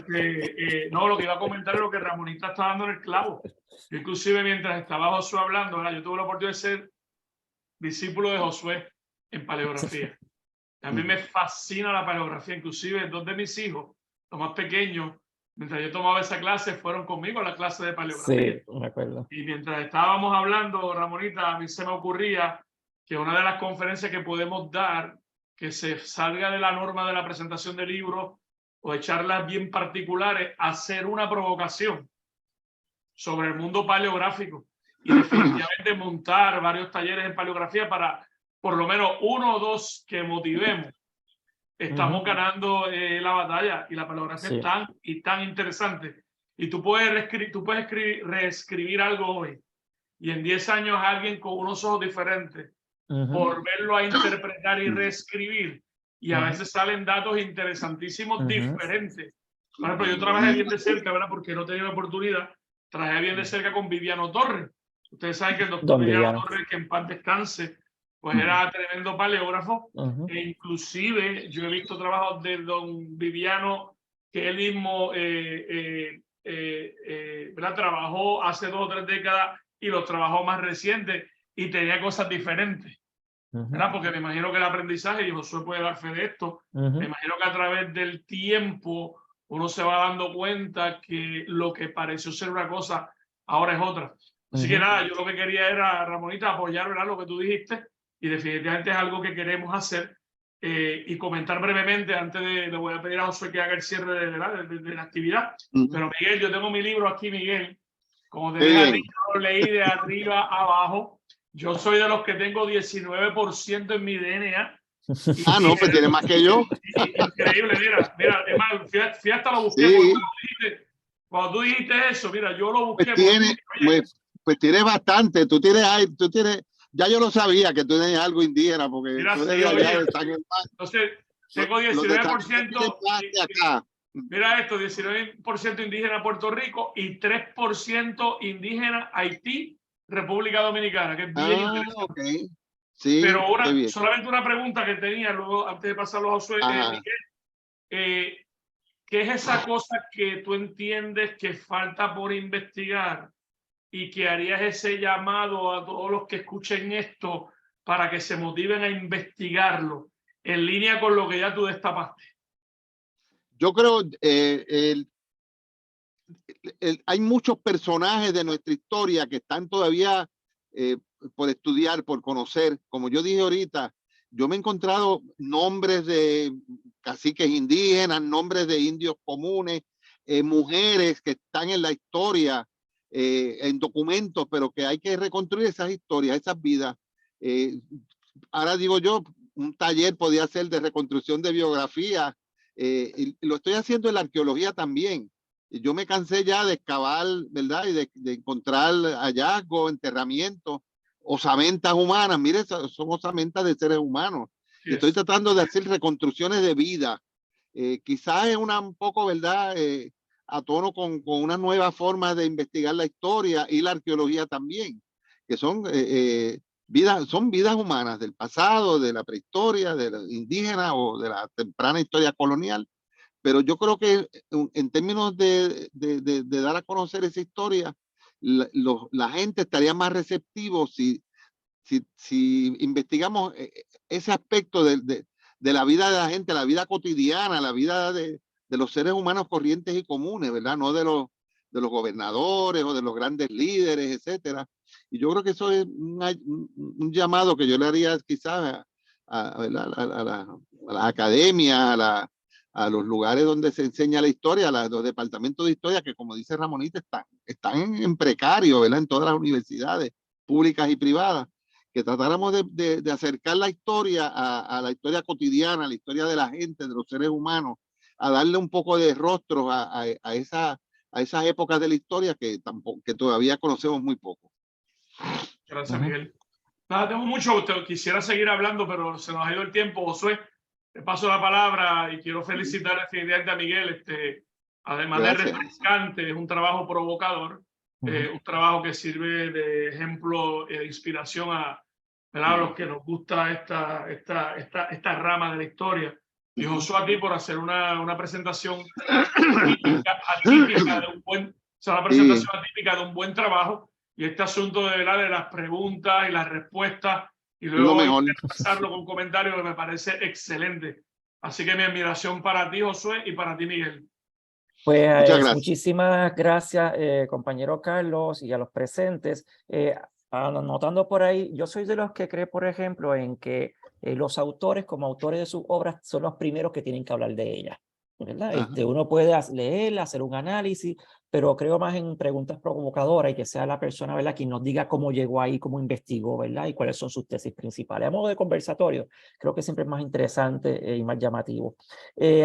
no, lo que iba a comentar es lo que Ramonita está dando en el clavo. Yo, inclusive, mientras estaba Josué hablando, ¿verdad? Yo tuve la oportunidad de ser discípulo de Josué en paleografía. A mí me fascina la paleografía. Inclusive 2 de mis hijos, los más pequeños, mientras yo tomaba esa clase, fueron conmigo a la clase de paleografía. Sí, me acuerdo. Y mientras estábamos hablando, Ramonita, a mí se me ocurría que una de las conferencias que podemos dar, que se salga de la norma de la presentación de libros o de charlas bien particulares, hacer una provocación sobre el mundo paleográfico y definitivamente montar varios talleres en paleografía para por lo menos 1 o 2 que motivemos. Estamos ganando la batalla, y la paleografía es tan interesante. Y tú puedes reescribir algo hoy, y en 10 años alguien con unos ojos diferentes, volverlo a interpretar y reescribir, y a veces salen datos interesantísimos diferentes. Por ejemplo, yo trabajé bien de cerca, ¿verdad? Porque no tenía la oportunidad. Trabajé bien de cerca con Viviano Torres. Ustedes saben que el doctor Viviano Torres, que en paz descanse, pues era tremendo paleógrafo. E inclusive yo he visto trabajos de don Viviano que él mismo ¿verdad? Trabajó hace 2 o 3 décadas, y los trabajos más recientes, y tenía cosas diferentes. ¿Verdad? Porque me imagino que el aprendizaje, y Josué puede dar fe de esto, me imagino que a través del tiempo uno se va dando cuenta que lo que pareció ser una cosa ahora es otra. Así que nada, yo lo que quería era, Ramonita, apoyar, ¿verdad?, lo que tú dijiste, y definitivamente es algo que queremos hacer. Y comentar brevemente, antes le voy a pedir a Josué que haga el cierre de la actividad. Pero Miguel, yo tengo mi libro aquí, Miguel. Como te dije, lo leí de arriba a abajo. Yo soy de los que tengo 19% en mi DNA. No, pues tiene más que yo. Increíble, mira, es más, fíjate, lo busqué. Cuando tú dijiste eso, mira, yo lo busqué. Pues tienes bastante, tú tienes, ya yo lo sabía que tú tenías algo indígena, porque mira, tú eres de allá de San Germán. Entonces, tengo 19%. Acá. Mira esto, 19% indígena Puerto Rico y 3% indígena Haití, República Dominicana, que es bien interesante. Sí, pero solamente una pregunta que tenía luego, antes de pasarlo a Josué, Miguel, ¿qué es esa cosa que tú entiendes que falta por investigar y que harías ese llamado a todos los que escuchen esto para que se motiven a investigarlo en línea con lo que ya tú destapaste? Yo creo hay muchos personajes de nuestra historia que están todavía por estudiar, por conocer. Como yo dije ahorita, yo me he encontrado nombres de caciques indígenas, nombres de indios comunes, mujeres que están en la historia, en documentos, pero que hay que reconstruir esas historias, esas vidas. Ahora digo yo, un taller podía ser de reconstrucción de biografía, y lo estoy haciendo en la arqueología también. Yo me cansé ya de excavar, ¿verdad? Y de encontrar hallazgos, enterramientos. osamentas humanas. Mire, son osamentas de seres humanos. Y estoy tratando de hacer reconstrucciones de vida. Quizás es un poco, ¿verdad? A tono con una nueva forma de investigar la historia y la arqueología también, que son vidas humanas del pasado, de la prehistoria, de la indígena o de la temprana historia colonial. Pero yo creo que en términos de dar a conocer esa historia, la gente estaría más receptivo si investigamos ese aspecto de la vida de la gente, la vida cotidiana, la vida de los seres humanos corrientes y comunes, ¿verdad? No de los gobernadores o de los grandes líderes, etcétera. Y yo creo que eso es un llamado que yo le haría quizás a la academia, a los lugares donde se enseña la historia, los departamentos de historia, que como dice Ramonita, están en precario, ¿verdad? En todas las universidades públicas y privadas, que tratáramos de acercar la historia a la historia cotidiana, a la historia de la gente, de los seres humanos, a darle un poco de rostro a esas épocas de la historia que todavía conocemos muy poco. Gracias, Miguel. Nada, tengo mucho, quisiera seguir hablando, pero se nos ha ido el tiempo. Josué, te paso la palabra y quiero felicitar definitivamente a Miguel. Además Gracias. de refrescante, es un trabajo provocador, un trabajo que sirve de ejemplo e inspiración a los que nos gusta esta rama de la historia. Y Josué, a ti por hacer una presentación atípica de un buen trabajo, y este asunto de las preguntas y las respuestas, y luego pasarlo con comentarios, que me parece excelente. Así que mi admiración para ti, Josué, y para ti, Miguel. Pues muchísimas gracias, compañero Carlos, y a los presentes. Anotando por ahí, yo soy de los que cree, por ejemplo, en que los autores, como autores de sus obras, son los primeros que tienen que hablar de ellas, ¿verdad? Uno puede leerla, hacer un análisis, pero creo más en preguntas provocadoras y que sea la persona, ¿verdad?, quien nos diga cómo llegó ahí, cómo investigó, ¿verdad?, y cuáles son sus tesis principales. A modo de conversatorio, creo que siempre es más interesante y más llamativo.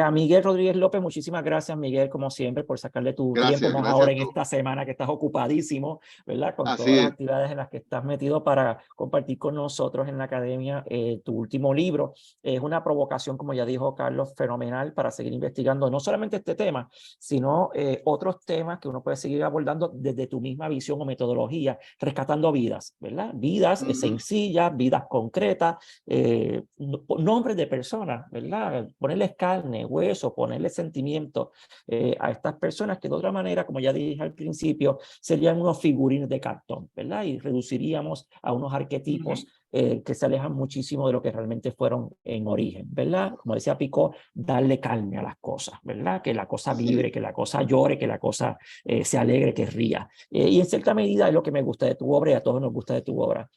A Miguel Rodríguez López, muchísimas gracias, Miguel, como siempre, por sacarle tu tiempo, más ahora en esta semana que estás ocupadísimo, ¿verdad?, con todas las actividades en las que estás metido, para compartir con nosotros en la academia tu último libro. Es una provocación, como ya dijo Carlos, fenomenal para seguir investigando no solamente este tema, sino otros temas que uno puede seguir abordando desde tu misma visión o metodología, rescatando vidas, ¿verdad? Vidas sencillas, vidas concretas, nombres de personas, ¿verdad? Ponerles carne, hueso, ponerles sentimiento a estas personas que de otra manera, como ya dije al principio, serían unos figurines de cartón, ¿verdad? Y reduciríamos a unos arquetipos que se alejan muchísimo de lo que realmente fueron en origen, ¿verdad? Como decía Pico, darle carne a las cosas, ¿verdad? Que la cosa vibre, que la cosa llore, que la cosa se alegre, que ría. Y en cierta medida es lo que me gusta de tu obra, y a todos nos gusta de tu obra.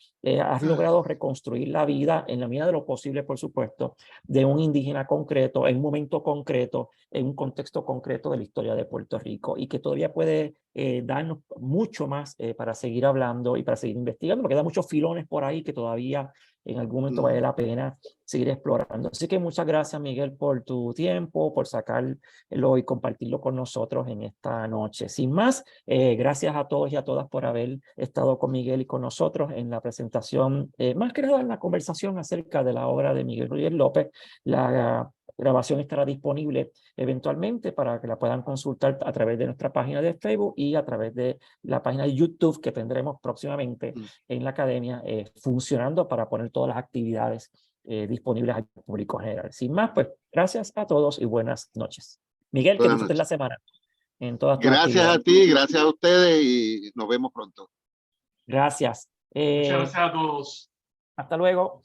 Has logrado reconstruir la vida, en la medida de lo posible, por supuesto, de un indígena concreto, en un momento concreto, en un contexto concreto de la historia de Puerto Rico, y que todavía puede darnos mucho más para seguir hablando y para seguir investigando, porque da muchos filones por ahí que todavía en algún momento vale la pena seguir explorando. Así que muchas gracias, Miguel, por tu tiempo, por sacarlo y compartirlo con nosotros en esta noche. Sin más, gracias a todos y a todas por haber estado con Miguel y con nosotros en la presentación, más que nada en la conversación acerca de la obra de Miguel Rodríguez López. La grabación estará disponible eventualmente para que la puedan consultar a través de nuestra página de Facebook y a través de la página de YouTube que tendremos próximamente en la academia, funcionando para poner todas las actividades disponibles al público general. Sin más, pues gracias a todos y buenas noches. Miguel, que disfrutes la semana en todas tus actividades. Gracias a ti, gracias a ustedes y nos vemos pronto. Gracias. Muchas gracias a todos. Hasta luego.